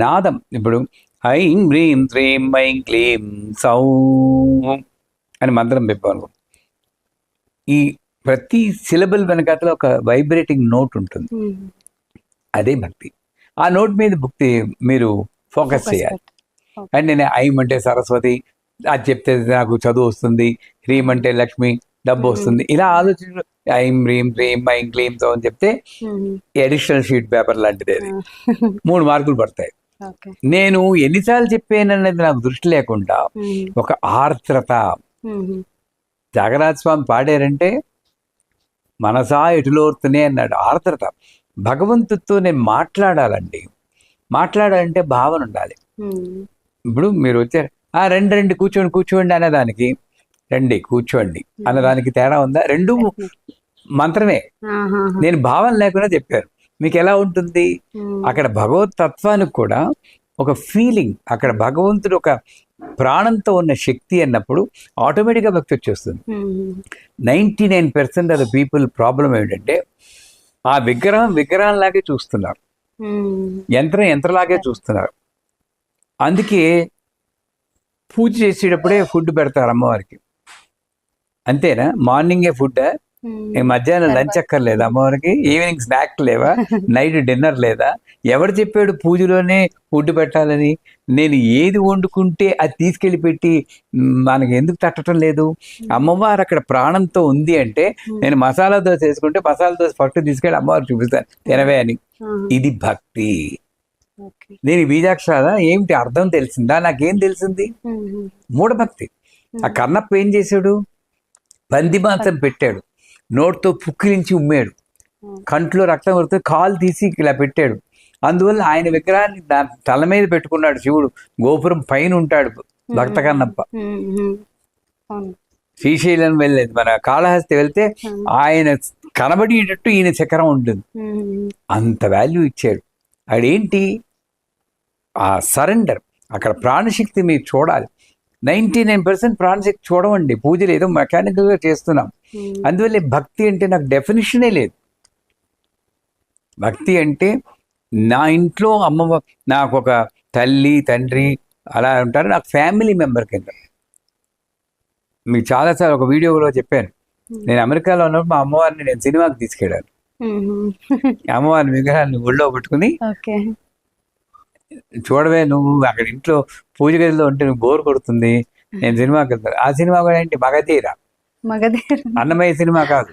నాదం ఇప్పుడు ఐం హ్రీం శ్రీం ఐం క్లీం సౌ అని మంత్రం చెప్పాను. ఈ ప్రతి సిలబుల్ వెనకాతలో ఒక వైబ్రేటింగ్ నోట్ ఉంటుంది, అదే భక్తి. ఆ నోట్ మీద భక్తి మీరు ఫోకస్ చేయాలి. అండ్ నేను ఐం అంటే సరస్వతి, అది చెప్తే నాకు చదువు వస్తుంది, హ్రీం అంటే లక్ష్మి, డబ్బు వస్తుంది, ఇలా ఆలోచించ ఐం హ్రీం శ్రీం ఐం క్లీం సౌ అని చెప్తే అడిషనల్ షీట్ పేపర్ లాంటిది, అది 3 మార్కులు పడతాయి. నేను ఎన్నిసార్లు చెప్పానన్నది నాకు దృష్టి లేకుండా ఒక ఆర్ద్రత. త్యాగరాజ స్వామి పాడారంటే మనసా ఎటులోర్తునే అన్నాడు. ఆర్ద్రత, భగవంతుడితో నేను మాట్లాడాలంటే భావన ఉండాలి. ఇప్పుడు మీరు వచ్చారు, రండి కూర్చోండి అనేదానికి రండి కూర్చోండి అన్నదానికి తేడా ఉందా? 2 మంత్రమే. నేను భావన లేకుండా చెప్పాను, మీకు ఎలా ఉంటుంది? అక్కడ భగవత్ తత్వానికి కూడా ఒక ఫీలింగ్, అక్కడ భగవంతుడు ఒక ప్రాణంతో ఉన్న శక్తి అన్నప్పుడు ఆటోమేటిక్గా భక్తి వచ్చేస్తుంది. 99% ఆఫ్ ద పీపుల్ ప్రాబ్లం ఏమిటంటే ఆ విగ్రహంలాగే చూస్తున్నారు, యంత్రలాగే చూస్తున్నారు. అందుకే పూజ చేసేటప్పుడే ఫుడ్ పెడతారు అమ్మవారికి, అంతేనా? మార్నింగే ఫుడ్, మధ్యాహ్నం లంచ్ అక్కర్లేదా అమ్మవారికి? ఈవినింగ్ స్నాక్ లేవా? నైట్ డిన్నర్ లేదా? ఎవరు చెప్పాడు పూజలోనే ఫుడ్ పెట్టాలని? నేను ఏది వండుకుంటే అది తీసుకెళ్ళి పెట్టి మనకి ఎందుకు తట్టడం లేదు? అమ్మవారు అక్కడ ప్రాణంతో ఉంది అంటే నేను మసాలా దోశ వేసుకుంటే మసాలా దోశ ఫస్ట్ తీసుకెళ్ళి అమ్మవారు చూపిస్తాను తినవే అని. ఇది భక్తి. నేను బీజాక్షరాల ఏమిటి అర్థం తెలిసిందా? నాకేం తెలిసింది? మూఢభక్తి. ఆ కన్నప్ప ఏం చేశాడు? పంది మాంసం పెట్టాడు, నోటితో పుక్కిలించి ఉమ్మాడు, కంట్లో రక్తం వస్తే కాలు తీసి ఇలా పెట్టాడు. అందువల్ల ఆయన విగ్రహాన్ని తల మీద పెట్టుకున్నాడు శివుడు. గోపురం పైన ఉంటాడు భక్త కన్నప్ప. శ్రీశైలం వెళ్ళేది, మన కాళహస్తి వెళ్తే ఆయన కనబడేటట్టు ఈయన చక్రం ఉంటుంది. అంత వాల్యూ ఇచ్చాడు. అదేంటి? ఆ సరెండర్. అక్కడ ప్రాణశక్తి మీరు చూడాలి. 99% ప్రాణశక్తి చూడమండి. పూజలు ఏదో మెకానికల్గా చేస్తున్నాం. అందువల్ల భక్తి అంటే నాకు డెఫినేషనే లేదు. భక్తి అంటే నా ఇంట్లో అమ్మ, నాకు ఒక తల్లి తండ్రి అలా ఉంటారు, నాకు ఫ్యామిలీ మెంబర్ కింద. మీకు చాలాసార్లు ఒక వీడియోలో చెప్పాను, నేను అమెరికాలో ఉన్నప్పుడు మా అమ్మవారిని నేను సినిమాకి తీసుకెళ్ళాను. అమ్మవారి విగ్రహాన్ని ఒళ్ళో పెట్టుకుని, ఓకే. చూడవే నువ్వు అక్కడ ఇంట్లో పూజ గదిలో ఉంటే నువ్వు బోర్ కొడుతుంది, నేను సినిమాకి వెళ్తాను. ఆ సినిమా కూడా ఏంటి, మగధీర, అన్నమయ్య సినిమా కాదు.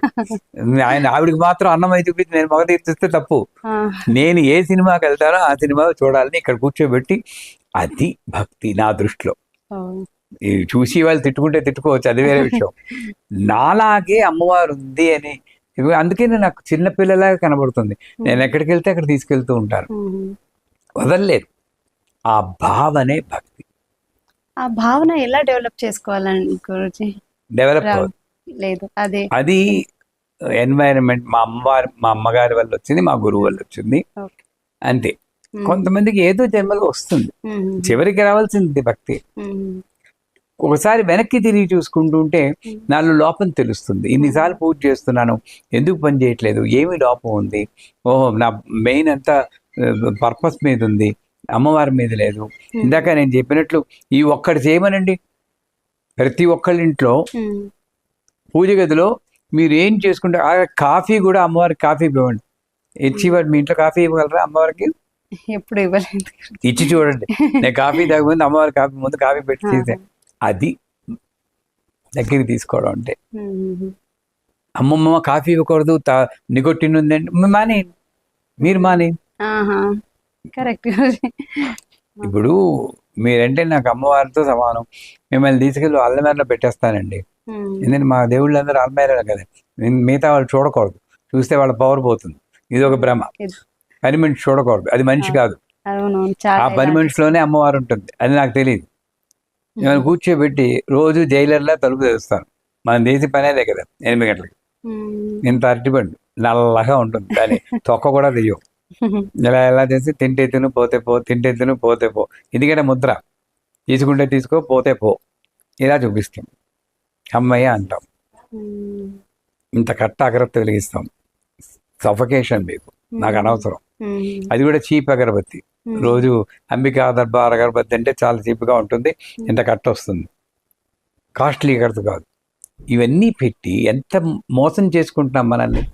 ఆవిడికి మాత్రం అన్నమయ్య చూపించి నేను మగధీర చూస్తే తప్పు. నేను ఏ సినిమాకి వెళ్తానో ఆ సినిమా చూడాలని ఇక్కడ కూర్చోబెట్టి, అది భక్తి నా దృష్టిలో. చూసి వాళ్ళు తిట్టుకుంటే తిట్టుకోవచ్చు, అది వేరే విషయం. నాలాగే అమ్మవారు ఉంది అని, అందుకే నాకు చిన్నపిల్లలాగా కనబడుతుంది. నేను ఎక్కడికి వెళ్తే అక్కడ తీసుకెళ్తూ ఉంటాను, వదలలేదు. ఆ భావనే భక్తి. ఆ భావన ఎలా డెవలప్ చేసుకోవాలని గురూజీ? డెవలప్ లేదు, అది ఎన్వైరన్మెంట్, మా అమ్మగారి వల్ల వచ్చింది, మా గురువు వల్ల వచ్చింది, అంతే. కొంతమందికి ఏదో జన్మలో వస్తుంది, చివరికి రావాల్సింది భక్తి. ఒకసారి వెనక్కి తిరిగి చూసుకుంటూ ఉంటే నాలో లోపం తెలుస్తుంది. ఇన్నిసార్లు పూజ చేస్తున్నాను, ఎందుకు పని చేయట్లేదు, ఏమి లోపం ఉంది, ఓహో నా మెయిన్ అంతా పర్పస్ మీద ఉంది, అమ్మవారి మీద లేదు. ఇందాక నేను చెప్పినట్లు ఈ ఒక్కటి చేయమనండి, ప్రతి ఒక్కళ్ళ ఇంట్లో పూజ గదిలో మీరు ఏం చేసుకుంటే, కాఫీ కూడా అమ్మవారికి కాఫీ ఇవ్వండి. ఇచ్చేవాడు మీ ఇంట్లో కాఫీ ఇవ్వగలరా అమ్మవారికి? ఎప్పుడు ఇవ్వలేదు. ఇచ్చి చూడండి. నేను కాఫీ తాగముందు అమ్మవారి కాఫీ ముందు కాఫీ పెట్టి చేసే, అది దగ్గరికి తీసుకోవడం అంటే. అమ్మమ్మ కాఫీ ఇవ్వకూడదు, నికోటిన్ ఉందండి, మానే, మీరు మానే. కరెక్ట్. ఇప్పుడు మీరంటే నాకు అమ్మవారితో సమానం, మిమ్మల్ని తీసుకెళ్ళి అల్లమేరలో పెట్టేస్తానండి. ఎందుకంటే మా దేవుళ్ళందరూ అల్లమేరలో కదా, మిగతా వాళ్ళు చూడకూడదు, చూస్తే వాళ్ళ పవర్ పోతుంది. ఇది ఒక భ్రమ. పని మనిషి చూడకూడదు, అది మనిషి కాదు. ఆ పని మనిషిలోనే అమ్మవారు ఉంటుంది, అది నాకు తెలియదు. నేను కూర్చోబెట్టి రోజు జైలర్లా తలుపు తెరుస్తాను. మనం చేసే పని అదే కదా, 8 గంటలకి. ఇంత అరటిపండు నల్లగా ఉంటుంది, కానీ తొక్క కూడా తెయ్యం. ఎలా చేసి తింటే తిను పోతే పో, తింటే తిను పోతే పో, ఎందుకంటే ముద్ర, తీసుకుంటే తీసుకో, పోతే పో, ఇలా చూపిస్తాం. అమ్మయ్య అంటాం, ఇంత కట్ట అగరబత్తి వెలిగిస్తాం. సఫకేషన్ మీకు, నాకు అనవసరం. అది కూడా చీప్ అగరబత్తి. రోజు అంబికా దర్బార్ అగరబత్తి అంటే చాలా చీప్గా ఉంటుంది, ఇంత కట్ట వస్తుంది, కాస్ట్లీ అగరబత్తి కాదు. ఇవన్నీ పెట్టి ఎంత మోసం చేసుకుంటున్నాం మనల్ని.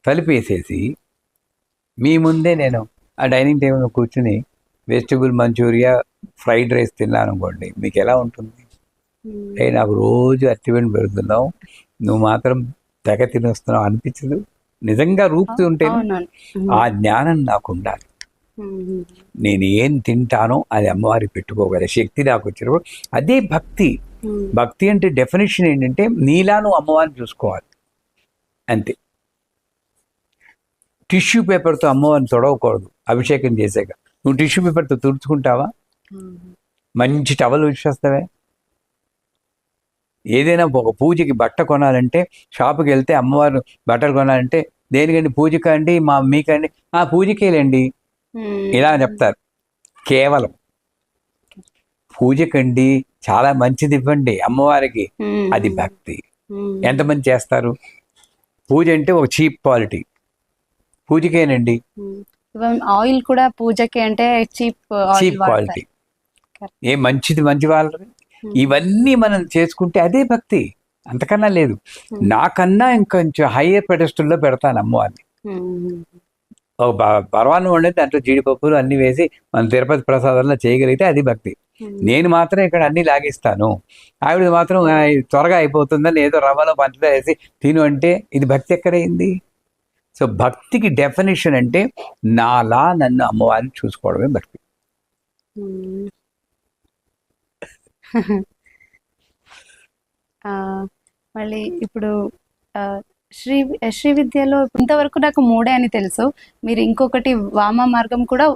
తలుపేసేసి మీ ముందే నేను ఆ డైనింగ్ టేబుల్ కూర్చుని వెజిటబుల్ మంచూరియా, ఫ్రైడ్ రైస్ తిన్నాను అనుకోండి, మీకు ఎలా ఉంటుంది? నాకు రోజు అరటిపండు పెడుతున్నావు, నువ్వు మాత్రం తెగ తినొస్తున్నావు అనిపించదు. నిజంగా రూపుతూ ఉంటే ఆ జ్ఞానం నాకు ఉండాలి. నేను ఏం తింటానో అది అమ్మవారికి పెట్టుకోగల శక్తి నాకు వచ్చినప్పుడు అదే భక్తి. భక్తి అంటే డెఫినేషన్ ఏంటంటే, నీలా నువ్వు అమ్మవారిని చూసుకోవాలి, అంతే. టిష్యూ పేపర్తో అమ్మవారిని తొడవకూడదు అభిషేకం చేసాక. నువ్వు టిష్యూ పేపర్తో తుడుచుకుంటావా? మంచి టవల్ వచ్చేస్తావే. ఏదైనా ఒక పూజకి బట్ట కొనాలంటే షాపుకి వెళ్తే అమ్మవారు బట్టలు కొనాలంటే, దేనికండి? పూజకండి, మీకండి? పూజకేలేండి, ఇలా చెప్తారు. కేవలం పూజకండి, చాలా మంచిది ఇవ్వండి అమ్మవారికి, అది భక్తి. ఎంతమంది చేస్తారు? పూజ అంటే ఒక చీప్ క్వాలిటీ, పూజకేనండి. ఆయిల్ కూడా పూజకి అంటే చీప్ క్వాలిటీ. ఏ మంచిది మంచి వాళ్ళది. ఇవన్నీ మనం చేసుకుంటే అదే భక్తి, అంతకన్నా లేదు. నాకన్నా ఇంకొంచెం హైయర్ పెడెస్టల్లో పెడతాను అమ్మవారిని. ఒక పర్వాన్ని వండేది దాంట్లో జీడిపప్పులు అన్ని వేసి మనం తిరుపతి ప్రసాదంలో చేయగలిగితే అది భక్తి. నేను మాత్రం ఇక్కడ అన్ని లాగిస్తాను, ఆవిడ మాత్రం త్వరగా అయిపోతుందని ఏదో రవ్వలో పంచదార వేసి తిను అంటే, ఇది భక్తి ఎక్కడైంది? సో భక్తికి డెఫినేషన్ అంటే నాలా నన్ను అమ్మవారిని చూసుకోవడమే భక్తి. మళ్ళీ ఇప్పుడు శ్రీ విద్యలో ఇంతవరకు నాకు 3 అని తెలుసు. మీరు ఇంకొకటి వామ మార్గం కూడా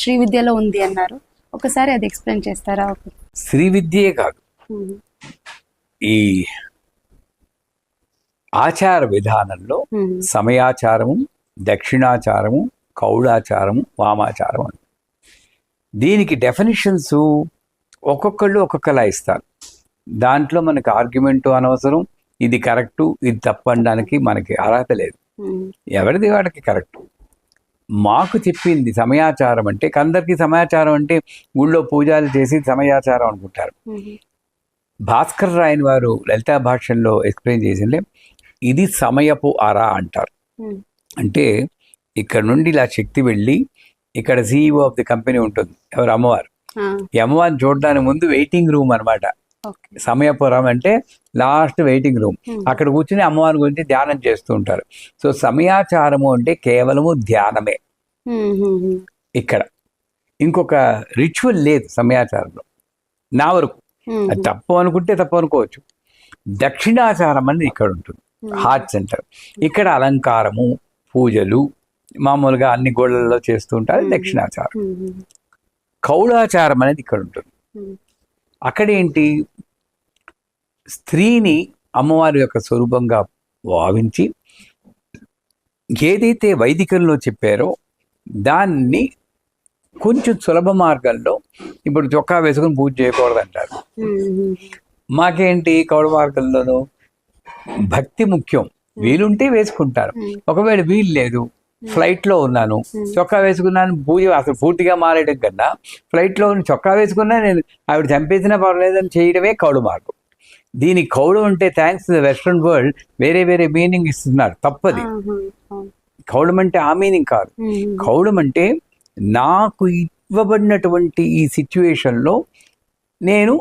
శ్రీ విద్యలో ఉంది అన్నారు, ఒకసారి అది ఎక్స్ప్లెయిన్ చేస్తారా? శ్రీ విద్యే కాదు, ఈ ఆచార విధానంలో సమయాచారము, దక్షిణాచారము, కౌళాచారము, వామాచారం అని దీనికి డెఫినిషన్స్ ఒక్కొక్కళ్ళు ఒక్కొక్కలా ఇస్తారు. దాంట్లో మనకి ఆర్గ్యుమెంటు అనవసరం. ఇది కరెక్టు, ఇది తప్పనడానికి మనకి అర్హత లేదు. ఎవరిది వాడికి కరెక్టు. మాకు చెప్పింది సమయాచారం అంటే, అందరికీ సమయాచారం అంటే ఊళ్ళో పూజలు చేసి సమయాచారం అనుకుంటారు. భాస్కర్ రాయని వారు లలితా భాష్యంలో ఎక్స్ప్లెయిన్ చేసిందే, ఇది సమయపు అర అంటారు. అంటే ఇక్కడ నుండి ఇలా శక్తి వెళ్ళి ఇక్కడ CEO ఆఫ్ ది కంపెనీ ఉంటుంది, ఎవరు, అమ్మవారు. ఈ అమ్మవారిని చూడడానికి ముందు వెయిటింగ్ రూమ్ అనమాట. సమయపురం అంటే లాస్ట్ వెయిటింగ్ రూమ్. అక్కడ కూర్చుని అమ్మవారి గురించి ధ్యానం చేస్తూ ఉంటారు. సో సమయాచారము అంటే కేవలము ధ్యానమే. ఇక్కడ ఇంకొక రిచువల్ లేదు సమయాచారంలో నా వరకు. అది తప్పు అనుకుంటే తప్పు అనుకోవచ్చు. దక్షిణాచారం అనేది ఇక్కడ ఉంటుంది, హార్ట్ సెంటర్. ఇక్కడ అలంకారము, పూజలు మామూలుగా అన్ని గోళ్ళల్లో చేస్తూ ఉంటారు, దక్షిణాచారం. కౌళాచారం అనేది ఇక్కడ ఉంటుంది. అక్కడేంటి, స్త్రీని అమ్మవారి యొక్క స్వరూపంగా భావించి ఏదైతే వైదికంలో చెప్పారో దాన్ని కొంచెం సులభ మార్గంలో, ఇప్పుడు చొక్కా వేసుకుని పూజ చేయకూడదు అంటారు. మాకేంటి కౌళ మార్గంలోనూ భక్తి ముఖ్యం. వీలుంటే వేసుకుంటారు, ఒకవేళ వీలు లేదు, ఫ్లైట్లో ఉన్నాను, చొక్కా వేసుకున్నాను, పూజ అసలు పూర్తిగా మారేయడం కన్నా ఫ్లైట్లో చొక్కా వేసుకున్నా నేను ఆవిడ చంపేసినా పర్లేదని చేయడమే కౌడు మార్గం. దీని కౌడు అంటే thanks to the western world వేరే వేరే మీనింగ్ ఇస్తున్నారు. తప్పది. కౌడం అంటే ఆ మీనింగ్ కాదు. కౌడం అంటే నాకు ఇవ్వబడినటువంటి ఈ సిచ్యువేషన్లో నేను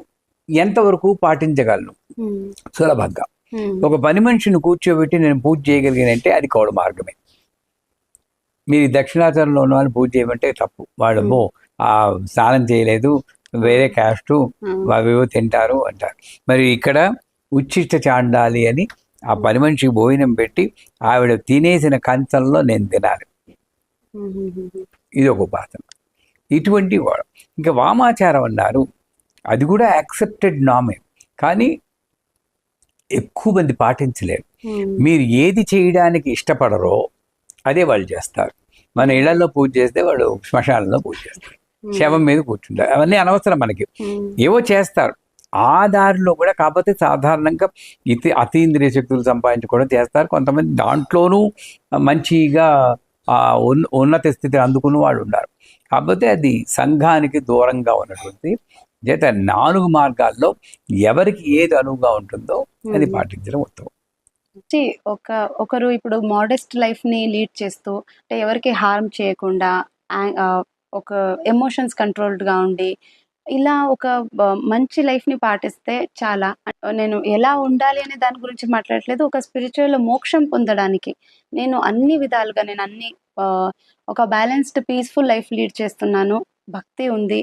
ఎంతవరకు పాటించగలను సులభంగా. ఒక పని మనిషిని కూర్చోబెట్టి నేను పూజ చేయగలిగానంటే అది కౌడ మార్గమే. మీరు దక్షిణాచారంలో ఉన్న వాళ్ళు పూజ చేయమంటే తప్పు. వాళ్ళేమో స్నానం చేయలేదు, వేరే క్యాస్టు, అవేవో తింటారు అంటారు. మరి ఇక్కడ ఉచ్చిష్ట చాండాలి అని ఆ పని మనిషికి భోజనం పెట్టి ఆవిడ తినేసిన కంచంలో నేను తినాలి. ఇది ఒక ఉపాసన. ఇటువంటి వాడు. ఇంకా వామాచారం అన్నారు, అది కూడా యాక్సెప్టెడ్ నామే, కానీ ఎక్కువ మంది పాటించలేరు. మీరు ఏది చేయడానికి ఇష్టపడరో అదే వాళ్ళు చేస్తారు. మన ఇళ్లలో పూజ చేస్తే వాళ్ళు శ్మశానంలో పూజ చేస్తారు, శవం మీద కూర్చుంటారు. అవన్నీ అనవసరం మనకి. ఏవో చేస్తారు ఆ దారిలో కూడా. కాకపోతే సాధారణంగా అతీంద్రియ శక్తులు సంపాదించుకోవడం చేస్తారు. కొంతమంది దాంట్లోనూ మంచిగా ఉన్నత స్థితి అందుకున్న వాళ్ళు ఉన్నారు. కాకపోతే అది సంఘానికి దూరంగా ఉన్నటువంటి చేత 4 మార్గాల్లో ఎవరికి ఏది అనువుగా ఉంటుందో అది పాటించడం ఉత్తమం. ఒకరు ఇప్పుడు మోడెస్ట్ లైఫ్ ని లీడ్ చేస్తూ, అంటే ఎవరికి హార్మ్ చేయకుండా, ఒక ఎమోషన్స్ కంట్రోల్డ్ గా ఉండి, ఇలా ఒక మంచి లైఫ్ ని పాటిస్తే చాలా. నేను ఎలా ఉండాలి అనే దాని గురించి మాట్లాడట్లేదు. ఒక స్పిరిచువల్ మోక్షం పొందడానికి నేను అన్ని విధాలుగా నేను అన్ని ఒక బ్యాలెన్స్డ్ పీస్ఫుల్ లైఫ్ లీడ్ చేస్తున్నాను, భక్తి ఉంది,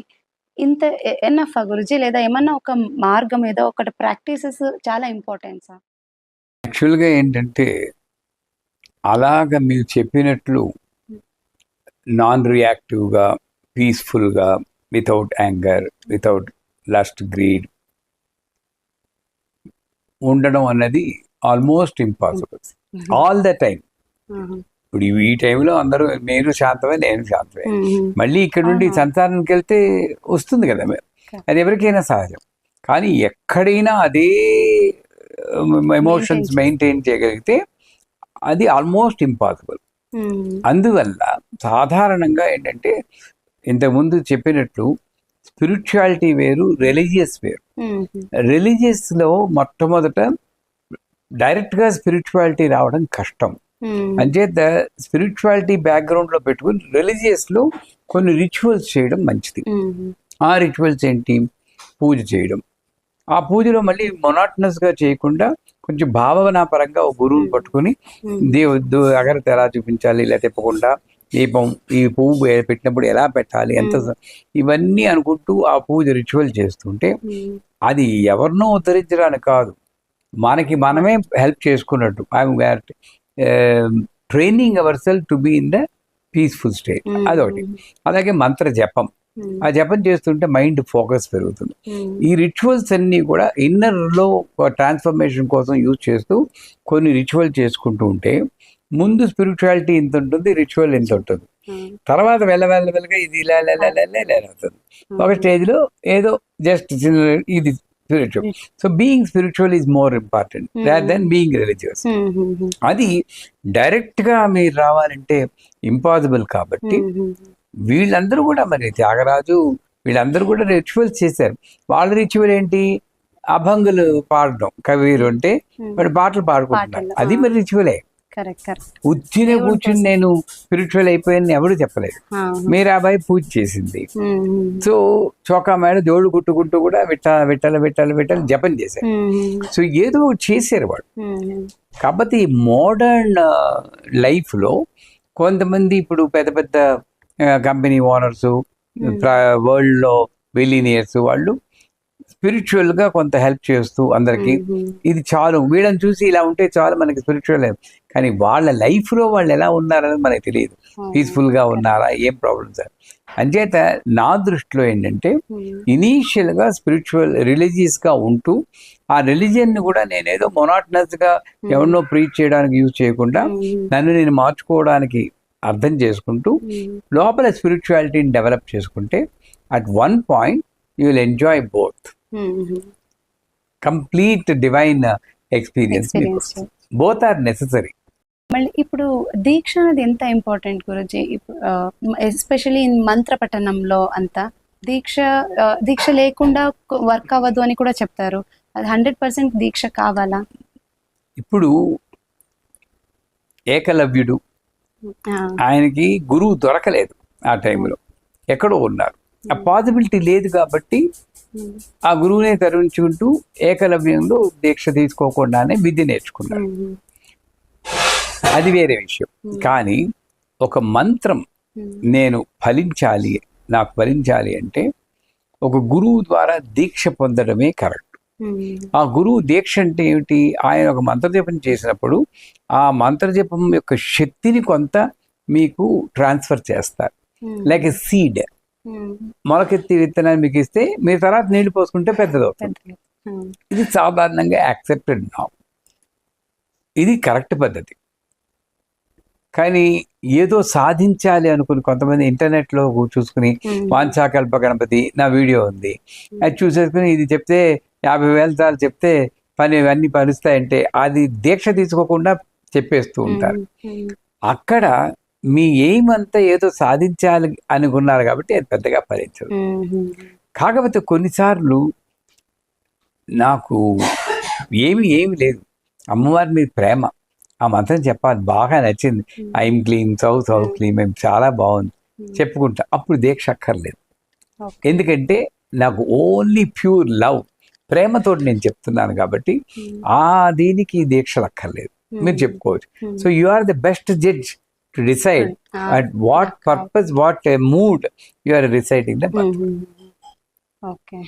ఇంత ఎనఫ్ గురుజీ? లేదా ఏమన్నా ఒక మార్గం ఏదో ఒకటి ప్రాక్టీసెస్ చాలా ఇంపార్టెంట్ సార్? యాక్చువల్గా ఏంటంటే అలాగ మీరు చెప్పినట్లు నాన్ రియాక్టివ్గా, పీస్ఫుల్గా, without anger, without lust, greed ఉండడం అన్నది almost impossible all the time. ఇప్పుడు ఈ టైంలో అందరూ మీరు శాంతమే, నేను శాంతమే. మళ్ళీ ఇక్కడ నుండి సంసారానికి వెళ్తే వస్తుంది కదా, అది ఎవరికైనా సహజం. కానీ ఎక్కడైనా అదే ఎమోషన్స్ మెయింటైన్ చేయగలిగితే అది ఆల్మోస్ట్ ఇంపాసిబుల్. అందువల్ల సాధారణంగా ఏంటంటే ఇంతకుముందు చెప్పినట్లు స్పిరిచువాలిటీ వేరు, రిలీజియస్ వేరు. రిలీజియస్లో మొట్టమొదట డైరెక్ట్గా స్పిరిచువాలిటీ రావడం కష్టం. అంచేత స్పిరిచువాలిటీ బ్యాక్గ్రౌండ్లో పెట్టుకుని రిలీజియస్లో కొన్ని రిచువల్స్ చేయడం మంచిది. ఆ రిచువల్స్ ఏంటి? పూజ చేయడం. ఆ పూజలో మళ్ళీ మొనాటనస్గా చేయకుండా కొంచెం భావనాపరంగా ఒక గురువుని పట్టుకుని అగరత ఎలా చూపించాలి, ఇలా తిప్పకుండా దీపం, ఈ పువ్వు పెట్టినప్పుడు ఎలా పెట్టాలి, ఎంత, ఇవన్నీ అనుకుంటూ ఆ పూజ రిచువల్ చేస్తుంటే అది ఎవరినో ఉద్ధరించడానికి కాదు, మనకి మనమే హెల్ప్ చేసుకున్నట్టు. I'm training our self to be in the peaceful state. అదొకటి. అలాగే మంత్ర జపం. ఆ జపం చేస్తుంటే మైండ్ ఫోకస్ పెరుగుతుంది. ఈ రిచువల్స్ అన్నీ కూడా ఇన్నర్లో ట్రాన్స్ఫర్మేషన్ కోసం యూజ్ చేస్తూ కొన్ని రిచువల్ చేసుకుంటూ ఉంటే ముందు స్పిరిచువాలిటీ ఇంత ఉంటుంది, రిచువల్ ఇంత ఉంటుంది. తర్వాత వెళ్ళగా ఇది ఇలా అవుతుంది. ఒక స్టేజ్లో ఏదో జస్ట్ ఇది spiritual. So being spiritual is more important rather than being religious. అది డైరెక్ట్గా మీరు రావాలంటే ఇంపాసిబుల్. కాబట్టి వీళ్ళందరూ కూడా, మరి త్యాగరాజు వీళ్ళందరూ కూడా రిచువల్స్ చేశారు. వాళ్ళ రిచువల్ ఏంటి? అభంగులు పాడడం, కవిరు అంటే వాడు పాటలు పాడుకుంటున్నారు, పాటలు, అది మరి రిచువలే. కరెక్ట్. ఉచ్చినే కూర్చుని నేను స్పిరిచువల్ అయిపోయాను ఎవరు చెప్పలేదు. మీరాబాయి పూజ చేసింది, సో చోకా మేడ జోడు కుట్టుకుంటూ కూడా విట్టాల విట్టాల విట్టాల విట్టాల జపం చేశారు. సో ఏదో చేశారు వాడు. కాబట్టి మోడర్న్ లైఫ్లో కొంతమంది ఇప్పుడు పెద్ద పెద్ద కంపెనీ ఓనర్స్, వరల్డ్లో బిలినియర్స్, వాళ్ళు స్పిరిచువల్గా కొంత హెల్ప్ చేస్తూ అందరికి ఇది చాలు, వీళ్ళని చూసి ఇలా ఉంటే చాలు మనకి స్పిరిచువల్. కానీ వాళ్ళ లైఫ్లో వాళ్ళు ఎలా ఉన్నారని మనకి తెలియదు, పీస్ఫుల్గా ఉన్నారా, ఏం ప్రాబ్లమ్స్. అంచేత నా దృష్టిలో ఏంటంటే ఇనీషియల్గా స్పిరిచువల్ రిలీజియస్గా ఉంటూ ఆ రిలీజియన్ని కూడా నేనేదో మొనాటనస్గా ఎవరినో ప్రీచ్ చేయడానికి యూజ్ చేయకుండా నన్ను నేను మార్చుకోవడానికి అర్థం చేసుకుంటూ లోపల స్పిరిచువాలిటీని డెవలప్ చేసుకుంటే at one point you will enjoy both. Complete divine experience, both are necessary. మళ్ళీ ఇప్పుడు దీక్ష అనేది ఎంత ఇంపార్టెంట్ గురుజీ, ఎస్పెషల్లీ మంత్ర పఠనంలో అంతా దీక్ష లేకుండా వర్క్ అవ్వదు అని కూడా చెప్తారు. అది 100% దీక్ష కావాలా? ఇప్పుడు ఏకలవ్యుడు, ఆయనకి గురువు దొరకలేదు ఆ టైంలో, ఎక్కడో ఉన్నారు, ఆ పాసిబిలిటీ లేదు. కాబట్టి ఆ గురువునే కరుణించుకుంటూ ఏకలవ్యంలో దీక్ష తీసుకోకుండానే విద్య నేర్చుకున్నాడు. అది వేరే విషయం. కానీ ఒక మంత్రం నేను నాకు ఫలించాలి అంటే ఒక గురువు ద్వారా దీక్ష పొందడమే కరెక్ట్. ఆ గురువు దీక్ష అంటే ఏమిటి? ఆయన ఒక మంత్రజపం చేసినప్పుడు ఆ మంత్రజపం యొక్క శక్తిని కొంత మీకు ట్రాన్స్ఫర్ చేస్తారు. లైక్ ఎ సీడ్, మొలకెత్తి విత్తనాన్ని మీకు ఇస్తే మీరు తర్వాత నీళ్లు పోసుకుంటే పెద్దదవుతుంది. ఇది సాధారణంగా యాక్సెప్టెడ్ నా, ఇది కరెక్ట్ పద్ధతి. కానీ ఏదో సాధించాలి అనుకుని కొంతమంది ఇంటర్నెట్లో చూసుకుని వాంఛాకల్ప గణపతి నా వీడియో ఉంది, అది చూసేసుకుని ఇది చెప్తే 50,000 సార్లు చెప్తే అన్నీ పలుస్తాయంటే అది దీక్ష తీసుకోకుండా చెప్పేస్తూ ఉంటారు. అక్కడ మీ ఎయిమ్ అంతా ఏదో సాధించాలి అనుకున్నారు కాబట్టి అది పెద్దగా ఫలించదు. కాకపోతే కొన్నిసార్లు నాకు ఏమి లేదు, అమ్మవారి మీద ప్రేమ, ఆ మంత్రం చెప్పాలి, బాగా నచ్చింది, ఐఎమ్ క్లీమ్ సౌ క్లీమ్, చాలా బాగుంది చెప్పుకుంటా, అప్పుడు దీక్ష అక్కర్లేదు. ఎందుకంటే నాకు ఓన్లీ ప్యూర్ లవ్, ప్రేమతో నేను చెప్తున్నాను కాబట్టి ఆ దీనికి దీక్షలు అక్కర్లేదు, మీరు చెప్పుకోవచ్చు. So you are the best judge to decide at what purpose, what mood you are reciting the mantra. Okay.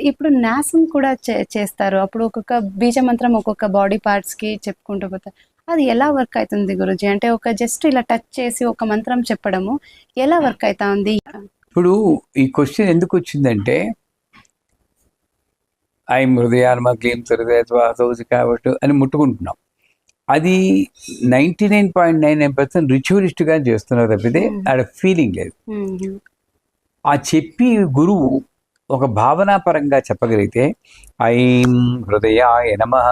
ఇప్పుడు న్యాసం కూడా చేస్తారు, అప్పుడు ఒక్కొక్క బీజ మంత్రం ఒక్కొక్క బాడీ పార్ట్స్ కి చెప్పుకుంటూ పోతారు. అది ఎలా వర్క్ అవుతుంది గురుజీ? అంటే ఒక జస్ట్ ఇలా టచ్ చేసి ఒక మంత్రం చెప్పడము ఎలా వర్క్ అవుతుంది? ఇప్పుడు ఈ క్వశ్చన్ ఎందుకు వచ్చిందంటే ఐం హృదయాన్మ క్లీం హృదయత్వాసౌసి కాబట్టి అని ముట్టుకుంటున్నాం. అది 99.99% రిచువలిస్ట్గా చేస్తున్నారు తప్పితే ఆడ ఫీలింగ్ లేదు. ఆ చెప్పి గురువు ఒక భావనాపరంగా చెప్పగలిగితే ఐం హృదయాయ నమః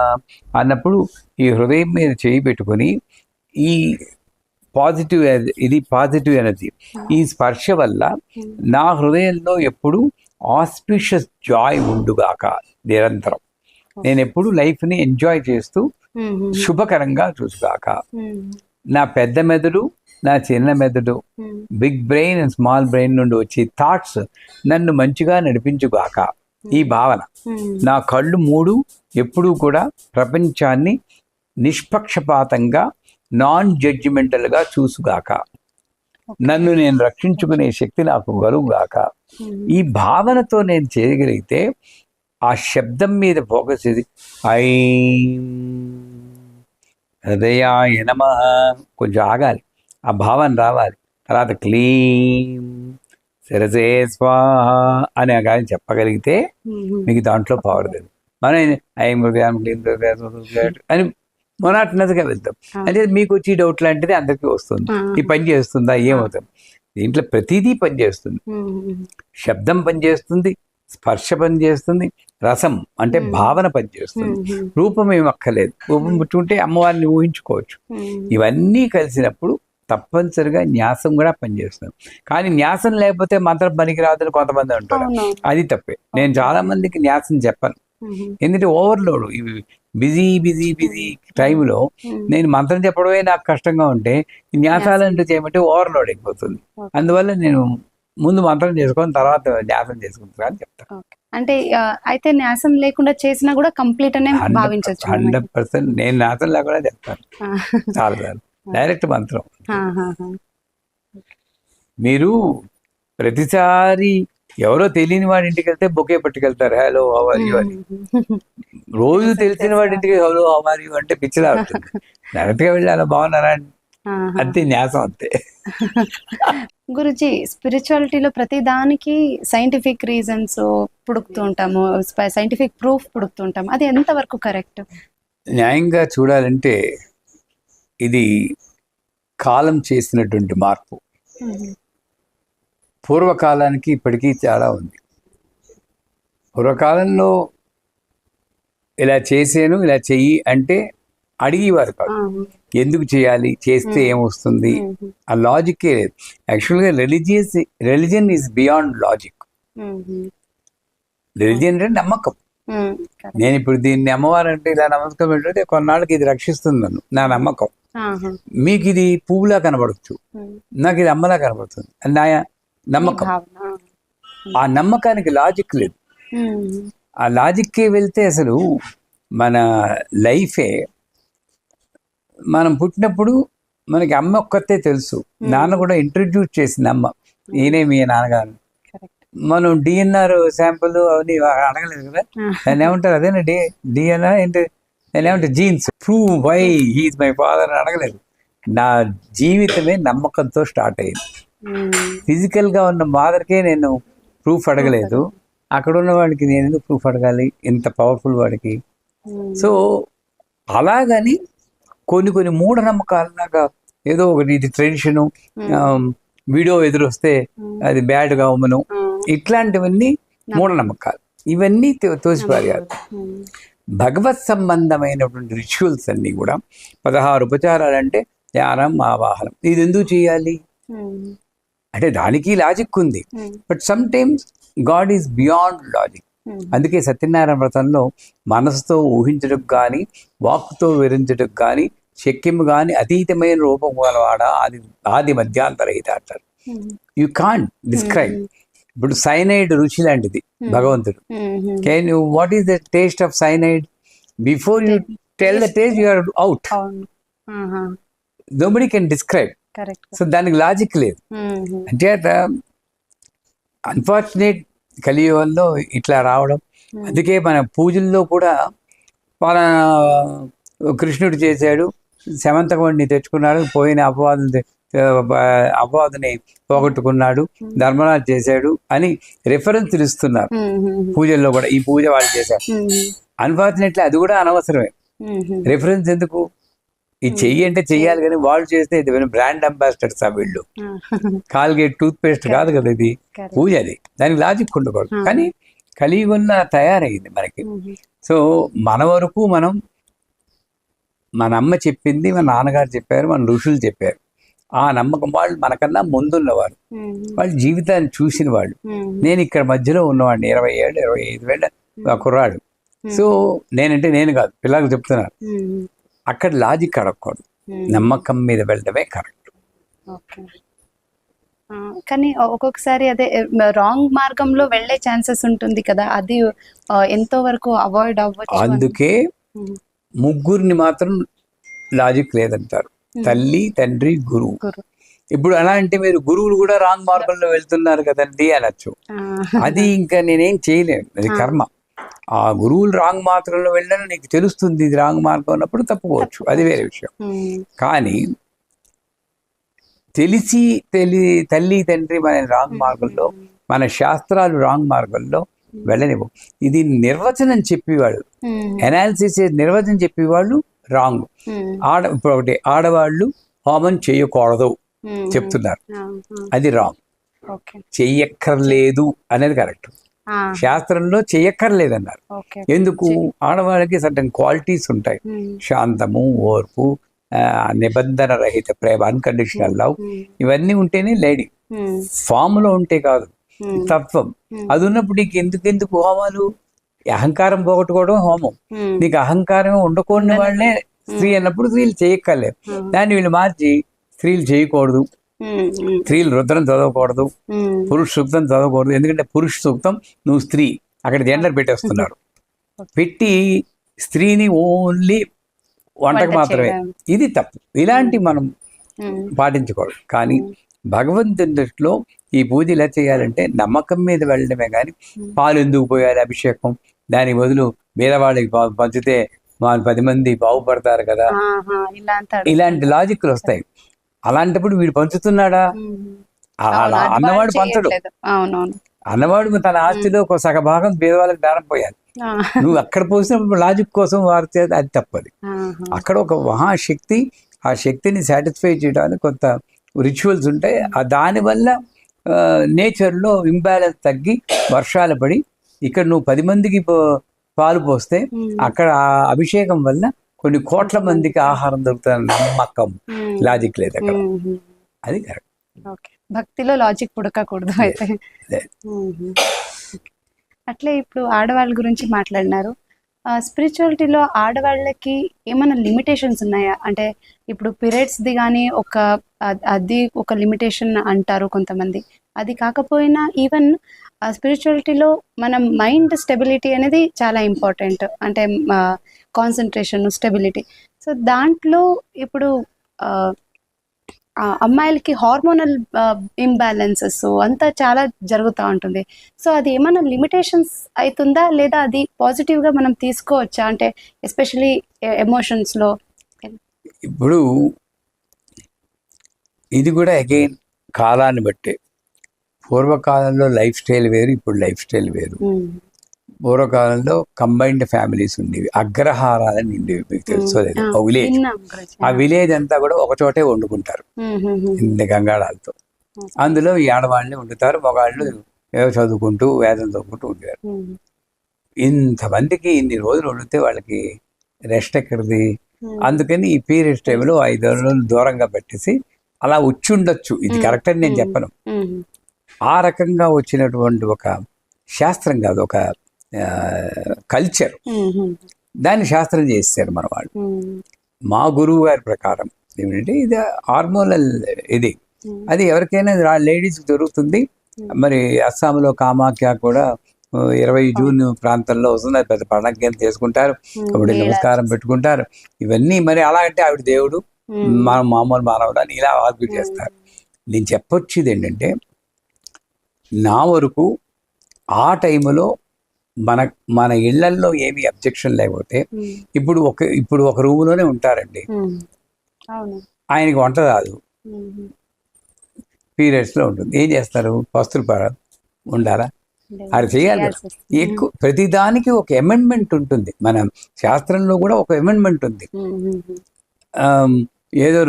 అన్నప్పుడు ఈ హృదయం మీద చేయి పెట్టుకొని ఈ పాజిటివ్ ఎనర్జీ, ఈ స్పర్శ వల్ల నా హృదయంలో ఎప్పుడు ఆస్పిషియస్ జాయ్ ఉండుగాక, నిరంతరం నేను ఎప్పుడు లైఫ్ని ఎంజాయ్ చేస్తూ శుభకరంగా చూసుగాక. నా పెద్ద మెదడు, నా చిన్న మెదడు, big brain and small brain నుండి వచ్చే థాట్స్ నన్ను మంచిగా నడిపించుగాక. ఈ భావన, నా కళ్ళు 3 ఎప్పుడూ కూడా ప్రపంచాన్ని నిష్పక్షపాతంగా నాన్ జడ్జిమెంటల్గా చూసుగాక, నన్ను నేను రక్షించుకునే శక్తి నాకు కలుగుగాక. ఈ భావనతో నేను చేయగలిగితే ఆ శబ్దం మీద ఫోకస్ చేసి ఐం హృదయాయ నమః కొంచెం ఆగాలి, ఆ భావన రావాలి, తర్వాత క్లీం శిరసే స్వాహ అని ఆ గాలి చెప్పగలిగితే మీకు దాంట్లో పవర్ లేదు. మనం ఐం హృదయం క్లీం అని మొనాటనస్గా వెళ్తాం. అంటే మీకు వచ్చి డౌట్ లాంటిది అందరికీ వస్తుంది, ఈ పని చేస్తుందా, ఏమవుతుంది? దీంట్లో ప్రతిదీ పనిచేస్తుంది. శబ్దం పనిచేస్తుంది, స్పర్శ పనిచేస్తుంది, రసం అంటే భావన పనిచేస్తుంది, రూపం ఏమి అక్కర్లేదు. రూపం పుట్టుకుంటే అమ్మవారిని ఊహించుకోవచ్చు. ఇవన్నీ కలిసినప్పుడు తప్పనిసరిగా న్యాసం కూడా పనిచేస్తుంది. కానీ న్యాసం లేకపోతే మంత్రం పనికి రాదని కొంతమంది అంటారు, అది తప్పే. నేను చాలా మందికి న్యాసం చెప్పను, ఎందుకంటే ఓవర్లోడ్, ఇవి బిజీ బిజీ బిజీ టైంలో నేను మంత్రం చెప్పడమే నాకు కష్టంగా ఉంటే న్యాసాలంటూ చేయమంటే ఓవర్లోడ్ అయిపోతుంది. అందువల్ల నేను ముందు మంత్రం చేసుకొని తర్వాత న్యాసం చేసుకుంటా అని చెప్తాను. అంటే అయితే న్యాసం లేకుండా చేసినా కూడా కంప్లీట్ అనే భావించవచ్చు. 100% నేను న్యాసం లేకుండా చెప్తాను, చాలా డైరెక్ట్ మంత్రం. మీరు ప్రతిసారి ఎవరో తెలియని వాడి ఇంటికి వెళ్తే బొకే పట్టుకెళ్తారు, హలో హౌ ఆర్ యు అని. రోజు తెలిసిన వాడి ఇంటికి హలో హౌ ఆర్ యు అంటే పిచ్చిలా ఉంటుంది. డైరెక్ట్ గా వెళ్ళి అలా బాగున్నారా అంతే, న్యాసం అంతే. గురుజీ, స్పిరిచువాలిటీలో ప్రతి దానికి సైంటిఫిక్ రీజన్స్ పుడుకుతూ ఉంటాము, సైంటిఫిక్ ప్రూఫ్ పుడుకుతూ ఉంటాము, అది ఎంతవరకు కరెక్ట్? న్యాయంగా చూడాలంటే ఇది కాలం చేసినటువంటి మార్పు. పూర్వకాలానికి ఇప్పటికీ తేడా ఉంది. పూర్వకాలంలో ఇలా చేసాను, ఇలా చెయ్యి అంటే అడిగేవారు కాదు, ఎందుకు చేయాలి, చేస్తే ఏమొస్తుంది, ఆ లాజిక్కే లేదు. యాక్చువల్గా religion is beyond logic. Religion అంటే నమ్మకం. నేను ఇప్పుడు దీన్ని అమ్మవారు అంటే ఇలా నమ్మకం ఏంటంటే కొన్నాళ్ళకి ఇది రక్షిస్తుంది నన్ను, నా నమ్మకం. మీకు ఇది పువ్వులా కనబడచ్చు, నాకు ఇది అమ్మలా కనబడుతుంది, నా నమ్మకం. ఆ నమ్మకానికి లాజిక్ లేదు. ఆ లాజిక్కే వెళ్తే అసలు మన లైఫే, మనం పుట్టినప్పుడు మనకి అమ్మ ఒక్కతే తెలుసు, నాన్న కూడా ఇంట్రడ్యూస్ చేసింది అమ్మ, ఈయనే మీ నాన్నగారు. మనం డిఎన్ఆర్ శాంపుల్ అవన్నీ అడగలేదు కదా, దాన్ని ఏమంటారు, అదేనా డిఎన్ఆర్ ఏంటి, దాన్ని ఏమంటారు, genes, prove why he's my father అని అడగలేదు. నా జీవితమే నమ్మకంతో స్టార్ట్ అయ్యింది. ఫిజికల్ గా ఉన్న మదర్కే నేను ప్రూఫ్ అడగలేదు, అక్కడ ఉన్న వాడికి నేను ఎందుకు ప్రూఫ్ అడగాలి, ఇంత పవర్ఫుల్ వాడికి. సో అలాగని కొన్ని మూఢనమ్మకాలలాగా ఏదో ఒకటి, ఇది ట్రెడిషను, వీడియో ఎదురొస్తే అది బ్యాడ్గా ఉమ్మను, ఇట్లాంటివన్నీ మూఢనమ్మకాలు. ఇవన్నీ తోసిపారేయాలి. భగవత్ సంబంధమైనటువంటి రిచువల్స్ అన్నీ కూడా 16 ఉపచారాలు అంటే ధ్యానం, ఆవాహనం, ఇది ఎందుకు చేయాలి అంటే దానికి లాజిక్ ఉంది. But some times God is beyond logic. అందుకే సత్యనారాయణ వ్రతంలో మనసుతో ఊహించడం కానీ, వాక్కుతో వివరించడం కానీ, శక్యము కానీ అతీతమైన రూపం గలవాడా ఆది మధ్యాంతరహిత అంటారు. You can't describe. ఇప్పుడు సైనైడ్ రుచి లాంటిది భగవంతుడు. Can you, what is the taste of cyanide? Before you tell the taste you are out. Nobody can describe. So దానికి లాజిక్ లేదు. అంటే అన్ఫార్చునేట్ కలియుగంలో ఇట్లా రావడం. అందుకే మన పూజల్లో కూడా కృష్ణుడు చేశాడు, శమంతకుడిని తెచ్చుకున్నాడు, పోయిన అపవాదుని పోగొట్టుకున్నాడు, ధర్మరాజు చేశాడు అని రెఫరెన్స్ ఇస్తున్నారు పూజల్లో కూడా. ఈ పూజ వాళ్ళు చేశారు. అన్ఫార్చునేట్లీ అది కూడా అనవసరమే. రెఫరెన్స్ ఎందుకు? ఇది చెయ్యి అంటే చెయ్యాలి, కానీ వాళ్ళు చేస్తే ఇది బ్రాండ్ అంబాసిడర్స్ ఆ వీళ్ళు. కాల్గేట్ టూత్ పేస్ట్ కాదు కదా ఇది, పూజ. అది దానికి లాజిక్ ఉండకూడదు. కానీ కలియుగంలో తయారైంది మనకి. సో మన వరకు మనం, మన అమ్మ చెప్పింది, మన నాన్నగారు చెప్పారు, మన ఋషులు చెప్పారు, ఆ నమ్మకం. వాళ్ళు మనకన్నా ముందున్నవారు, వాళ్ళ జీవితాన్ని చూసిన వాళ్ళు. నేను ఇక్కడ మధ్యలో ఉన్నవాడిని, 20 ఏళ్ళు 25 ఏళ్ళ కుర్రాడు. సో నేనంటే నేను కాదు, పిల్లలకు చెప్తున్నాను. అక్కడ లాజిక్ అడగకూడదు, నమ్మకం మీద వెళ్ళడమే కరెక్ట్. కానీ ఒక్కొక్కసారి అదే రాంగ్ మార్గంలో వెళ్ళే ఛాన్సెస్ ఉంటుంది కదా, అది ఎంతో వరకు అవాయిడ్ అవ్వచ్చు. అందుకే ముగ్గురిని మాత్రం లాజిక్ లేదంటారు, తల్లి, తండ్రి, గురువు. ఇప్పుడు అలా అంటే మీరు గురువులు కూడా రాంగ్ మార్గంలో వెళ్తున్నారు కదండి అనొచ్చు. అది ఇంకా నేనేం చేయలేను, అది కర్మ. ఆ గురువులు రాంగ్ మార్గంలో వెళ్ళినా నీకు తెలుస్తుంది ఇది రాంగ్ మార్గం అన్నప్పుడు తప్పుకోవచ్చు, అది వేరే విషయం. కానీ తెలిసి తల్లి తండ్రి మన రాంగ్ మార్గంలో, మన శాస్త్రాలు రాంగ్ మార్గంలో వెళ్ళనివ్వు. ఇది నిర్వచనం చెప్పేవాళ్ళు, అనాలిసిస్ నిర్వచనం చెప్పేవాళ్ళు రాంగ్. ఇప్పుడు ఒకటి, ఆడవాళ్ళు హోమం చేయకూడదు చెప్తున్నారు, అది రాంగ్. చెయ్యక్కర్లేదు అనేది కరెక్ట్. శాస్త్రంలో చెయ్యక్కర్లేదన్నారు. ఎందుకు? ఆడవాళ్ళకి సర్టన్ క్వాలిటీస్ ఉంటాయి, శాంతము, ఓర్పు, నిబంధన రహిత ప్రేమ, అన్కండిషనల్ లవ్, ఇవన్నీ ఉంటేనే లేడీ. ఫామ్ లో ఉంటే కాదు, తత్వం. అది ఉన్నప్పుడు నీకు ఎందుకు హోమాలు? అహంకారం పోగొట్టుకోవడం హోమం. నీకు అహంకారం ఉండకూడని వాళ్ళే స్త్రీ అన్నప్పుడు స్త్రీలు చేయక్కర్లేదు. దాన్ని వీళ్ళు మార్చి స్త్రీలు చేయకూడదు, స్త్రీలు రుద్రం చదవకూడదు, పురుష సూక్తం చదవకూడదు. ఎందుకంటే పురుష సూక్తం, నువ్వు స్త్రీ, అక్కడ జెండర్ పెట్టేస్తున్నాడు. పెట్టి స్త్రీని ఓన్లీ వంటకు మాత్రమే. ఇది తప్పు. ఇలాంటి మనం పాటించకూడదు. కానీ భగవంతుని దృష్టిలో ఈ పూజ ఇలా చేయాలంటే నమ్మకం మీద వెళ్ళడమే. కానీ పాలు ఎందుకు పోయాలి అభిషేకం, దాని బదులు పేదవాళ్ళకి పంచితే 10 మంది బాగుపడతారు కదా, ఇలాంటి లాజిక్లు వస్తాయి. అలాంటప్పుడు వీడు పంచుతున్నాడా? అన్నవాడు పంచడు. అన్నవాడు తన ఆస్తిలో ఒక సగ భాగం పేదవాళ్ళకి దారం పోయాలి. నువ్వు అక్కడ పోసినప్పుడు లాజిక్ కోసం వారితే అది తప్పది. అక్కడ ఒక మహాశక్తి, ఆ శక్తిని సాటిస్ఫై చేయడానికి కొంత రిచువల్స్ ఉంటాయి. దానివల్ల నేచర్లో ఇంబ్యాలెన్స్ తగ్గి వర్షాలు పడి ఇక్కడ నువ్వు 10 మందికి పాలు పోస్తే అక్కడ ఆ అభిషేకం వల్ల కొన్ని కోట్ల మందికి ఆహారం దొరుకుతుంది. నమ్మకం, లాజిక్ లేదు అక్కడ. అది కరెక్ట్. భక్తిలో లాజిక్ పుడకకూడదు అయితే. అట్లే ఇప్పుడు ఆడవాళ్ళ గురించి మాట్లాడినారు. స్పిరిచువాలిటీలో ఆడవాళ్ళకి ఏమైనా లిమిటేషన్స్ ఉన్నాయా? అంటే ఇప్పుడు పీరియడ్స్ది కానీ అది ఒక లిమిటేషన్ అంటారు కొంతమంది. అది కాకపోయినా ఈవెన్ స్పిరిచువాలిటీలో మన మైండ్ స్టెబిలిటీ అనేది చాలా ఇంపార్టెంట్. అంటే కాన్సన్ట్రేషన్, స్టెబిలిటీ. సో దాంట్లో ఇప్పుడు అమ్మాయిలకి హార్మోనల్ ఇంబ్యాలెన్సెస్ అంతా చాలా జరుగుతూ ఉంటుంది. సో అది ఏమైనా లిమిటేషన్స్ అవుతుందా, లేదా అది పాజిటివ్గా మనం తీసుకోవచ్చా? అంటే ఎస్పెషలీ ఎమోషన్స్లో. ఇప్పుడు ఇది కూడా అగైన్ కాలాన్ని బట్టే. పూర్వకాలంలో లైఫ్ స్టైల్ వేరు, ఇప్పుడు లైఫ్ స్టైల్ వేరు. పూర్వకాలంలో కంబైన్డ్ ఫ్యామిలీస్ ఉండేవి, అగ్రహారాలని ఉండేవి. మీకు తెలుసు విలేజ్. ఆ విలేజ్ అంతా కూడా ఒక చోటే వండుకుంటారు ఇంత గంగాళాలతో. అందులో ఈ ఆడవాళ్ళని వండుతారు, మగాళ్ళు ఏవో చదువుకుంటూ వేదం చదువుకుంటూ ఉండేవారు. ఇంతమందికి ఇన్ని రోజులు వండితే వాళ్ళకి రెస్ట్ ఎక్కడిది? అందుకని ఈ పీరియడ్స్ టైంలో 5 రోజులు దూరంగా పెట్టేసి అలా వచ్చి ఉండొచ్చు. ఇది కరెక్ట్ అని నేను చెప్పను. ఆ రకంగా వచ్చినటువంటి ఒక శాస్త్రం కాదు, ఒక కల్చర్. దాన్ని శాస్త్రం చేస్తారు మన వాళ్ళు. మా గురువు గారి ప్రకారం ఏమిటంటే ఇది హార్మోనల్ ఇది. అది ఎవరికైనా లేడీస్ దొరుకుతుంది. మరి అస్సాంలో కామాఖ్య కూడా 20 జూన్ ప్రాంతంలో వస్తుంది. అది పెద్ద పండగ చేసుకుంటారు, అప్పుడు నమస్కారం పెట్టుకుంటారు. ఇవన్నీ మరి అలా అంటే ఆవిడ దేవుడు, మనం మామూలు మానవుడు అని ఇలా ఆర్గ్యూ చేస్తారు. నేను చెప్పొచ్చేది ఏంటంటే, నా వరకు ఆ టైంలో మన ఇళ్లల్లో ఏమి అబ్జెక్షన్ లేకపోతే, ఇప్పుడు ఒక రూమ్లోనే ఉంటారండి, ఆయనకి వంట రాదు, పీరియడ్స్లో ఉంటుంది, ఏం చేస్తారు? పస్తులు ఉండాలా? అది చేయాలి. ఎక్కువ ప్రతిదానికి ఒక అమెండ్మెంట్ ఉంటుంది. మన శాస్త్రంలో కూడా ఒక అమెండ్మెంట్ ఉంది. ఏదో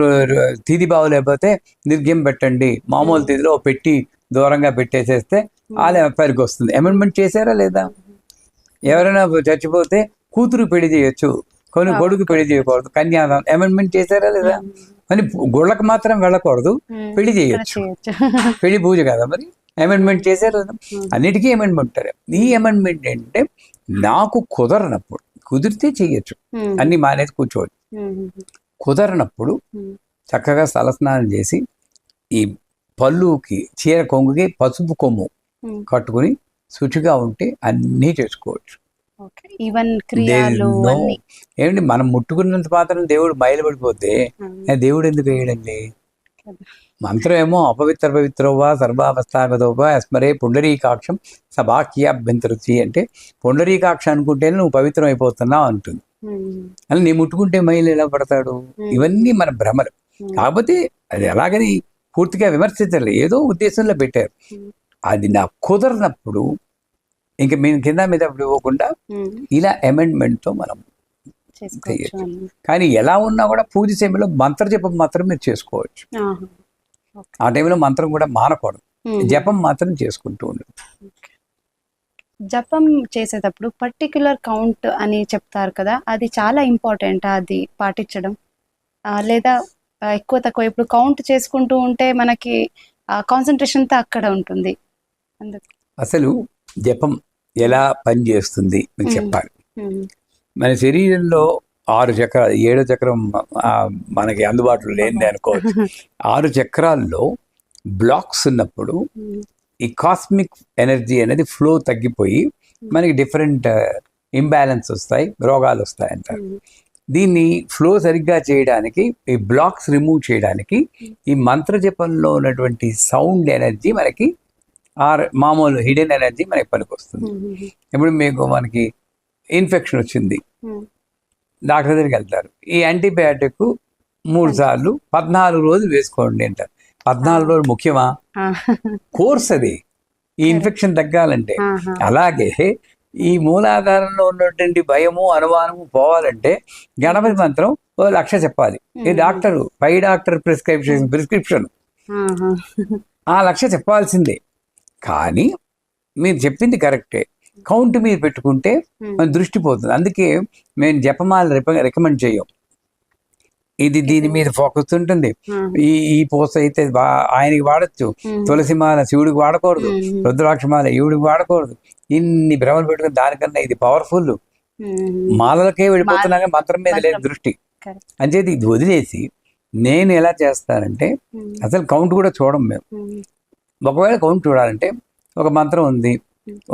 తిథి బాగోలేకపోతే నిర్గ్యం పెట్టండి, మామూలు తిథిలో పెట్టి దూరంగా పెట్టేసేస్తే వాళ్ళే పరికి వస్తుంది. అమెండ్మెంట్ చేశారా లేదా? ఎవరైనా చచ్చిపోతే కూతురు పెళ్లి చేయొచ్చు, కొడుకు పెళ్లి చేయకూడదు, కన్యాదానం అమెండ్మెంట్ చేశారా లేదా? అని గుళ్ళకు మాత్రం వెళ్ళకూడదు, పెళ్లి చేయొచ్చు. పెళ్లి పూజ కదా, మరి అమెండ్మెంట్ చేశారు. అన్నిటికీ అమెండ్మెంట్ ఉంటారు. ఈ అమెండ్మెంట్ ఏంటంటే, నాకు కుదరనప్పుడు, కుదిరితే చెయ్యొచ్చు, అన్ని మానేసి కూర్చోవచ్చు. కుదరనప్పుడు చక్కగా తలస్నానం చేసి ఈ పళ్ళుకి, చీర కొంగుకి పసుపు కొమ్ము కట్టుకుని శుచిగా ఉంటే అన్నీ చేసుకోవచ్చు. ఏమండి, మనం ముట్టుకున్నంత మాత్రం దేవుడు బయలుపడిపోతే దేవుడు ఎందుకు వేయడండి? మంత్రం ఏమో అపవిత్ర పవిత్రోవా సర్వావస్థాగతోవా స్మరే పుండరీకాక్షం సభాఖ్యాభ్యంతరుచి అంటే, పుండరీకాక్ష అనుకుంటేనే నువ్వు పవిత్రం అయిపోతున్నావు అంటుంది. అని నీ ముట్టుకుంటే మైలు ఎలా పడతాడు? ఇవన్నీ మన భ్రమలు. కాకపోతే అది ఎలాగని పూర్తిగా విమర్శించాలి, ఏదో ఉద్దేశంలో పెట్టారు. అది నాకు కుదరనప్పుడు ఇంకా మేము కింద మీద ఇవ్వకుండా ఇలా అమెండ్మెంట్తో మనం చేయొచ్చు. కానీ ఎలా ఉన్నా కూడా పూజ సమయంలో మంత్ర జపం మాత్రం మీరు చేసుకోవచ్చు. ఆ టైంలో మంత్రం కూడా మానకూడదు, జపం మాత్రం చేసుకుంటూ ఉండదు. జపం చేసేటప్పుడు పర్టిక్యులర్ కౌంట్ అని చెప్తారు కదా, అది చాలా ఇంపార్టెంట్, అది పాటించడం. లేదా ఎక్కువ తక్కువ ఇప్పుడు కౌంట్ చేసుకుంటూ ఉంటే మనకి కాన్సన్ట్రేషన్ తో అక్కడ ఉంటుంది. అందుకు అసలు జపం ఎలా పనిచేస్తుంది మీకు చెప్పాలి. మన శరీరంలో 6 చక్రాలు, 7వ చక్రం మనకి అందుబాటులో లేనిది అనుకోవచ్చు. 6 చక్రాల్లో బ్లాక్స్ ఉన్నప్పుడు ఈ కాస్మిక్ ఎనర్జీ అనేది ఫ్లో తగ్గిపోయి మనకి డిఫరెంట్ ఇంబ్యాలెన్స్ వస్తాయి, రోగాలు వస్తాయి అంటారు. దీన్ని ఫ్లో సరిగ్గా చేయడానికి, ఈ బ్లాక్స్ రిమూవ్ చేయడానికి ఈ మంత్ర జపంలో ఉన్నటువంటి సౌండ్ ఎనర్జీ మనకి మామూలు హిడెన్ ఎనర్జీ మనకి పనికొస్తుంది. ఇప్పుడు మనకి ఇన్ఫెక్షన్ వచ్చింది, డాక్టర్ దగ్గరికి వెళ్తారు. ఈ యాంటీబయాటిక్ 3 సార్లు 14 రోజులు వేసుకోండి అంటారు. 14 రోజులు ముఖ్యమా? కోర్స్ అది ఈ ఇన్ఫెక్షన్ తగ్గాలంటే. అలాగే ఈ మూలాధారంలో ఉన్నటువంటి భయము అనుమానము పోవాలంటే గణపతి మంత్రం 1,00,000 చెప్పాలి. ఈ డాక్టర్ పై డాక్టర్ ప్రిస్క్రిప్షన్ ఆ 1,00,000 చెప్పాల్సిందే. కానీ మీరు చెప్పింది కరెక్టే, కౌంట్ మీద పెట్టుకుంటే మన దృష్టి పోతుంది. అందుకే మేము జపమాల రికమెండ్ చేయం. ఇది దీని మీద ఫోకస్ ఉంటుంది. ఈ పూస అయితే ఆయనకి వాడచ్చు, తులసిమాల శివుడికి వాడకూడదు, రుద్రాక్షమాల శివుడికి వాడకూడదు. ఇన్ని భ్రమలు పెట్టుకుని దానికన్నా ఇది పవర్ఫుల్. మాలలకే వెళ్ళిపోతున్నాగా మంత్రం మీద లేదు దృష్టి. అంచేది ఇది వదిలేసి నేను ఎలా చేస్తానంటే అసలు కౌంట్ కూడా చూడం మేము. ఒకవేళ కౌంట్ చూడాలంటే ఒక మంత్రం ఉంది,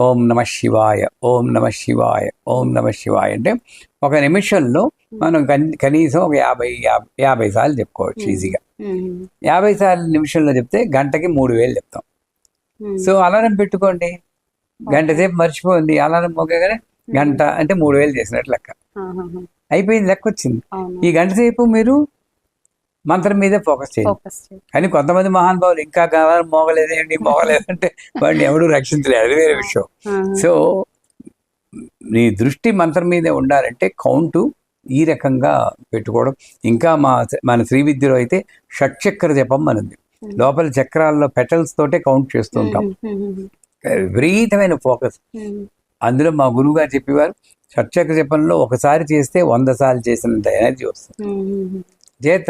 ఓం నమ శివాయ, ఓం నమ శివాయ, ఓం నమ శివాయ అంటే ఒక నిమిషంలో మనం కనీసం ఒక 50 సార్లు చెప్పుకోవచ్చు ఈజీగా. 50 సార్లు నిమిషంలో చెప్తే గంటకి 3,000 చెప్తాం. సో అలారం పెట్టుకోండి, గంట సేపు మర్చిపోయింది, అలారం మోగగానే గంట అంటే 3,000 చేసినట్టు లెక్క అయిపోయింది, లెక్క వచ్చింది. ఈ గంట సేపు మీరు మంత్రం మీదే ఫోకస్ చేయండి. కానీ కొంతమంది మహానుభావులు ఇంకా అలారం మోగలేదంటే వాడిని ఎవడు రక్షించలేదు, అది వేరే విషయం. సో నీ దృష్టి మంత్రం మీదే ఉండాలంటే కౌంటు ఈ రకంగా పెట్టుకోవడం. ఇంకా మన శ్రీ విద్యలో అయితే షట్చక్ర జపం అనేది లోపల చక్రాల్లో పెటల్స్ తోటే కౌంట్ చేస్తూ ఉంటాం. విపరీతమైన ఫోకస్. అందులో మా గురువు గారు చెప్పేవారు, షట్చక్ర జపంలో ఒకసారి చేస్తే 100 సార్లు చేసినంత ఎనర్జీ వస్తుంది. చేత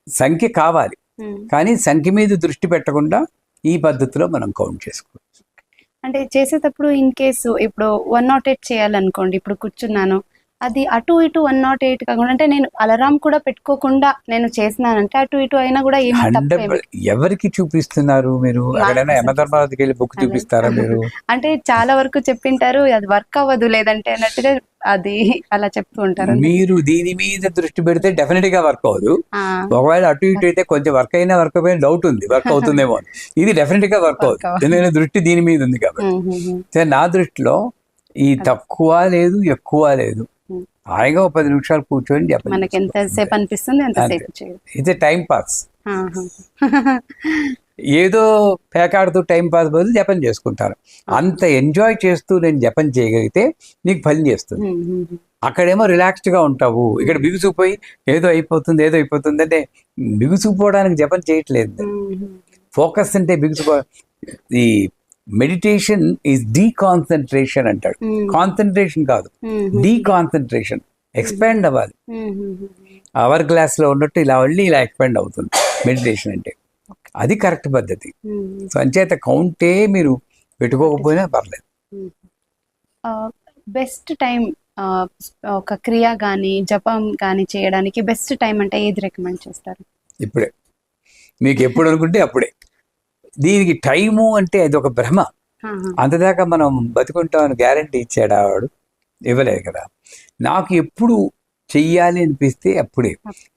సంఖ్య కావాలి, కానీ సంఖ్య మీద దృష్టి పెట్టకుండా ఈ పద్ధతిలో మనం కౌంట్ చేసుకోవచ్చు. అంటే చేసేటప్పుడు ఇన్ కేసు ఇప్పుడు 108 చేయాలనుకోండి, ఇప్పుడు కూర్చున్నాను, అది అటు ఇటు 108 కాకుండా అంటే నేను అలారం కూడా పెట్టుకోకుండా నేను చేసినానంటే అటు ఇటు అయినా కూడా ఎవరికి చూపిస్తున్నారు మీరు? ఎక్కడైనా యమధర్మరాజుకి వెళ్ళి బుక్ చూపిస్తారా మీరు? అంటే చాలా వరకు చెప్పింటారు, అది వర్క్ అవ్వదు లేదంటే అన్నట్టుగా అది అలా చెప్తూ ఉంటారు. మీరు దీని మీద దృష్టి పెడితే డెఫినెట్ గా వర్క్ అవ్వదు. ఒకవేళ అటు ఇటు అయితే కొంచెం వర్క్ అయినా వర్క్ అయినా డౌట్ ఉంది, వర్క్ అవుతుందేమో. ఇది డెఫినెట్ గా వర్క్ అవుతుంది, ఎందుకంటే దృష్టి దీని మీద ఉంది కాబట్టి. నా దృష్టిలో ఈ తక్కువ లేదు ఎక్కువ లేదు, హాయిగా 10 నిమిషాలు కూర్చొని జపం. మనకి ఎంతసేపు అనిపిస్తుంది అంతసేపు చేయాలి. ఇది టైం పాస్. ఏదో పేకాడుతూ టైం పాస్ బదులు జపం చేసుకుంటారు. అంత ఎంజాయ్ చేస్తూ నేను జపం చేయగలిగితే నీకు ఫలం చేస్తుంది. అక్కడేమో రిలాక్స్డ్ గా ఉంటావు, ఇక్కడ బిగుసుకుపోయి ఏదో అయిపోతుంది అంటే బిగుసుకుపోవడానికి జపం చేయట్లేదు. ఫోకస్ అంటే బిగుసుకో. ఈ మెడిటేషన్ ఈజ్ డీకాన్సన్ట్రేషన్ అంటాడు, కాన్సన్ట్రేషన్ కాదు, డీకాన్సన్ట్రేషన్. ఎక్స్పాండ్ అవ్వాలి. అవర్ గ్లాస్ లో ఉన్నట్టు ఇలా వెళ్ళి ఇలా ఎక్స్పాండ్ అవుతుంది మెడిటేషన్ అంటే. అది కరెక్ట్ పద్ధతి. సో అంచేత కౌంటే మీరు పెట్టుకోకపోయినా పర్లేదు. బెస్ట్ టైం ఒక క్రియ కానీ జపం కానీ చేయడానికి బెస్ట్ టైం అంటే ఏది రికమెండ్ చేస్తారు? ఇప్పుడే, మీకు ఎప్పుడు అనుకుంటే అప్పుడే. దీనికి టైము అంటే అది ఒక భ్రమ. అంతదాకా మనం బతుకుంటామని గ్యారంటీ ఇచ్చాడు ఆవాడు? ఇవ్వలేదు కదా. నాకు ఎప్పుడు చెయ్యాలి అనిపిస్తే అప్పుడే.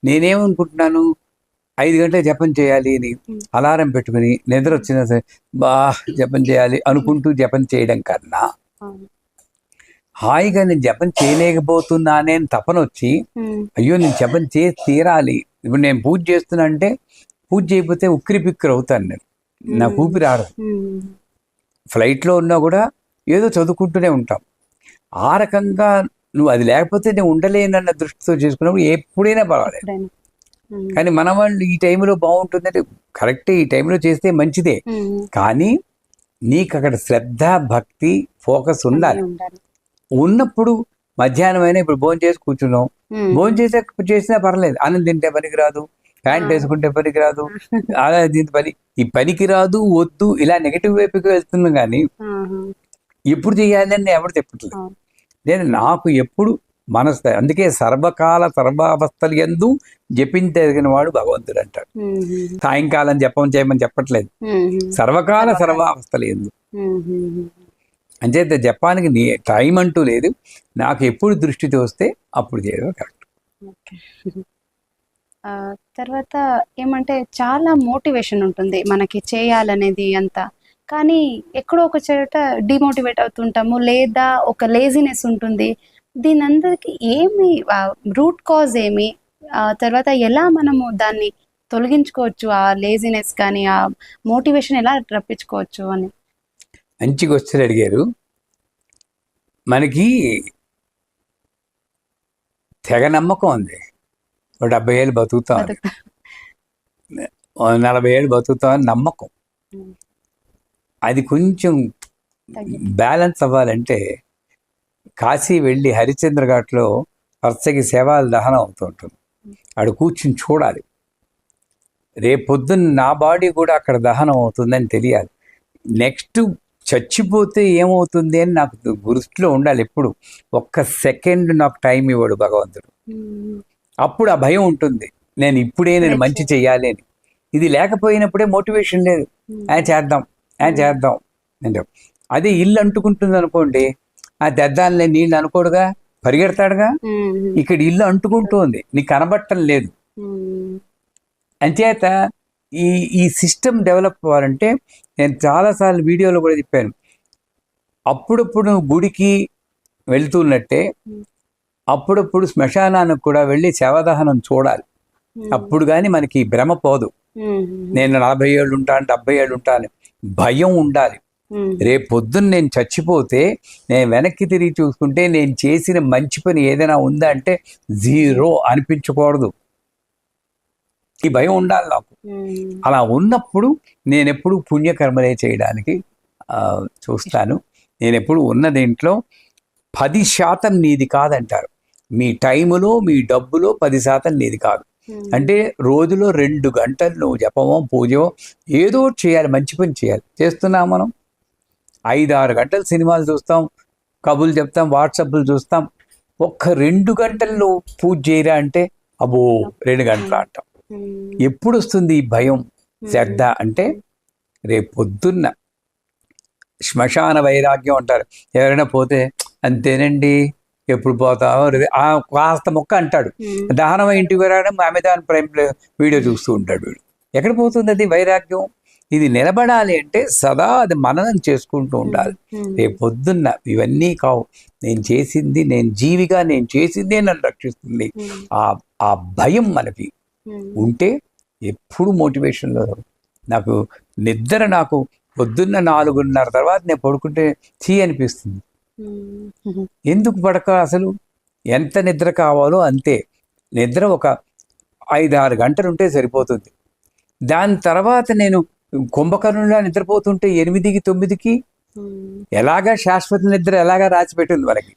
నేనేమనుకుంటున్నాను, 5 గంటలకు జపం చేయాలి అని అలారం పెట్టుకుని నిద్ర వచ్చినా సరే జపం చేయాలి అనుకుంటూ జపం చేయడం కన్నా హాయిగా నేను జపం చేయలేకపోతున్నానే అని తపన వచ్చి అయ్యో నేను జపం చేసి తీరాలి. ఇప్పుడు నేను పూజ చేస్తున్నా అంటే పూజ చేయకపోతే ఉక్కిరి పిక్కిరి అవుతాను నేను, నాకు ఊపిరి ఆడదు. ఫ్లైట్లో ఉన్నా కూడా ఏదో చదువుకుంటూనే ఉంటాం. ఆ రకంగా నువ్వు అది లేకపోతే నేను ఉండలేనన్న దృష్టితో చేసుకున్నప్పుడు ఎప్పుడైనా పర్వాలేదు. కానీ మన వాళ్ళు ఈ టైంలో బాగుంటుందంటే కరెక్టే, ఈ టైంలో చేస్తే మంచిదే. కానీ నీకు అక్కడ శ్రద్ధ భక్తి ఫోకస్ ఉండాలి. ఉన్నప్పుడు మధ్యాహ్నం అయినా ఇప్పుడు భోజనం చేసి కూర్చున్నాం, భోజనం చేసినా పర్లేదు, అన్నం తింటే పనికిరాదు, ప్యాంట్ వేసుకుంటే పనికిరాదు, అలా దీని ఈ పనికిరాదు వద్దు ఇలా నెగిటివ్ వైపుకి వెళ్తున్నాం. కానీ ఎప్పుడు చేయాలి అని ఎవరు చెప్పట్లేదు. నేను నాకు ఎప్పుడు మనసు, అందుకే సర్వకాల సర్వావస్థలు యందు జపించదగిన వాడు భగవంతుడు అంటాడు. సాయంకాలం జపం చేయమని చెప్పట్లేదు, సర్వకాల సర్వావస్థలు యందు. అంచేత జపానికి టైం అంటూ లేదు, నాకు ఎప్పుడు దృష్టితో వస్తే అప్పుడు చేయడం కరెక్ట్. తర్వాత ఏమంటే చాలా మోటివేషన్ ఉంటుంది మనకి చేయాలనేది అంతా, కానీ ఎక్కడో ఒక చోట డిమోటివేట్ అవుతుంటాము, లేదా ఒక లేజినెస్ ఉంటుంది. దీని అందరికి ఏమి రూట్ కాజ్ ఏమి, తర్వాత ఎలా మనము దాన్ని తొలగించుకోవచ్చు, ఆ లేజినెస్ కానీ ఆ మోటివేషన్ ఎలా రప్పించుకోవచ్చు అని. మంచి క్వశ్చన్ అడిగారు. మనకి తెగ నమ్మకం ఉంది, 70 ఏళ్ళు బతుకుతాం, 40 ఏళ్ళు బతుకుతామని నమ్మకం. అది కొంచెం బ్యాలెన్స్ అవ్వాలంటే కాశీ వెళ్ళి హరిశ్చంద్ర ఘాట్లో వరుసకి శవాల దహనం అవుతూ ఉంటుంది, ఆడ కూర్చుని చూడాలి. రేపొద్దున్న నా బాడీ కూడా అక్కడ దహనం అవుతుందని తెలియాలి. నెక్స్ట్ చచ్చిపోతే ఏమవుతుంది అని నాకు దృష్టిలో ఉండాలి ఎప్పుడు. ఒక్క సెకండ్ నాకు టైం ఇవ్వడు భగవంతుడు. అప్పుడు ఆ భయం ఉంటుంది, నేను మంచి చెయ్యాలి అని. ఇది లేకపోయినప్పుడే మోటివేషన్ లేదు, చేద్దాం అంటే. అదే ఇల్లు అంటుకుంటుంది అనుకోండి, ఆ దద్దాలనే నీళ్ళు అనుకోడుగా, పరిగెడతాడుగా. ఇక్కడ ఇల్లు అంటుకుంటుంది, నీకు కనబట్టం లేదు. అంచేత ఈ సిస్టమ్ డెవలప్ అవ్వాలంటే, నేను చాలాసార్లు వీడియోలో కూడా చెప్పాను, అప్పుడప్పుడు గుడికి వెళ్తున్నట్టే అప్పుడప్పుడు శ్మశానానికి కూడా వెళ్ళి శవదహనం చూడాలి. అప్పుడు కానీ మనకి భ్రమ పోదు. నేను 40 ఏళ్ళు ఉంటాను, 70 ఏళ్ళు ఉంటాను, భయం ఉండాలి. రేపు పొద్దున్న నేను చచ్చిపోతే నేను వెనక్కి తిరిగి చూసుకుంటే నేను చేసిన మంచి పని ఏదైనా ఉందా అంటే 0 అనిపించకూడదు. ఈ భయం ఉండాలి నాకు. అలా ఉన్నప్పుడు నేను ఎప్పుడు పుణ్యకర్మలే చేయడానికి చూస్తాను. నేను ఎప్పుడు ఉన్న దీంట్లో 10% నీది కాదంటారు. మీ టైములో మీ డబ్బులో 10% నీది కాదు. అంటే రోజులో 2 గంటలు నువ్వు జపమో పూజో ఏదో చేయాలి, మంచి పని చేయాలి. చేస్తున్నాం మనం. 5-6 గంటలు సినిమాలు చూస్తాం, కబుర్లు చెప్తాం, వాట్సాప్లు చూస్తాం. ఒక్క 2 గంటలు నువ్వు పూజ చేయరా అంటే అబ్బో 2 గంటలు అంటాం. ఎప్పుడు వస్తుంది ఈ భయం శ్రద్ధ అంటే, రేపు పొద్దున్న శ్మశాన వైరాగ్యం అంటారు. ఎవరైనా పోతే అంతేనండి ఎప్పుడు పోతావు కాస్త మొక్క అంటాడు. దహనం ఇంటికి రావడం అమెజాన్ ప్రైమ్ వీడియో చూస్తూ ఉంటాడు వీడు. ఎక్కడ పోతుంది అది వైరాగ్యం? ఇది నిలబడాలి అంటే సదా అది మననం చేసుకుంటూ ఉండాలి. రేపు పొద్దున్న ఇవన్నీ కావు, నేను చేసింది, నేను జీవిగా నేను చేసిందే నన్ను రక్షిస్తుంది. ఆ భయం మనకి ఉంటే ఎప్పుడు మోటివేషన్లో. నాకు నిద్ర, నాకు పొద్దున్న 4:30 తర్వాత నేను పడుకుంటే చీ అనిపిస్తుంది. ఎందుకు పడక? అసలు ఎంత నిద్ర కావాలో అంతే నిద్ర, ఒక 5-6 గంటలు ఉంటే సరిపోతుంది. దాని తర్వాత నేను కుంభకర్ణులా నిద్రపోతుంటే 8-9కి ఎలాగా శాశ్వత నిద్ర ఎలాగా రాసిపెట్టింది మనకి.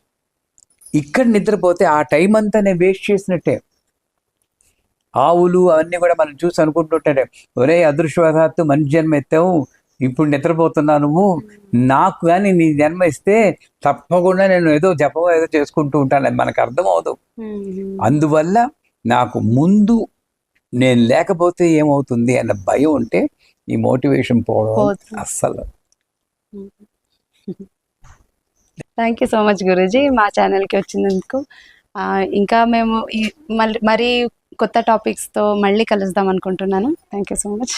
ఇక్కడ నిద్రపోతే ఆ టైం అంతా నేను వేస్ట్ చేసినట్టే. ఆవులు అవన్నీ కూడా మనం చూసి అనుకుంటుంటే, ఒరే అదృష్టవశాత్తు మనిషి జన్మ ఎత్తావు, ఇప్పుడు నిద్రపోతున్నా నువ్వు, నాకు కానీ నీ జన్మ ఇస్తే తప్పకుండా నేను ఏదో జపం ఏదో చేసుకుంటూ ఉంటాను, మనకు అర్థం అవదు. అందువల్ల నాకు ముందు నేను లేకపోతే ఏమవుతుంది అన్న భయం ఉంటే ఈ మోటివేషన్ పోవడం అస్సలు. Thank you so much Guruji మా ఛానల్కి వచ్చినందుకు. ఇంకా మేము మరీ కొత్త టాపిక్స్తో మళ్ళీ కలుద్దాం అనుకుంటున్నాను. Thank you so much.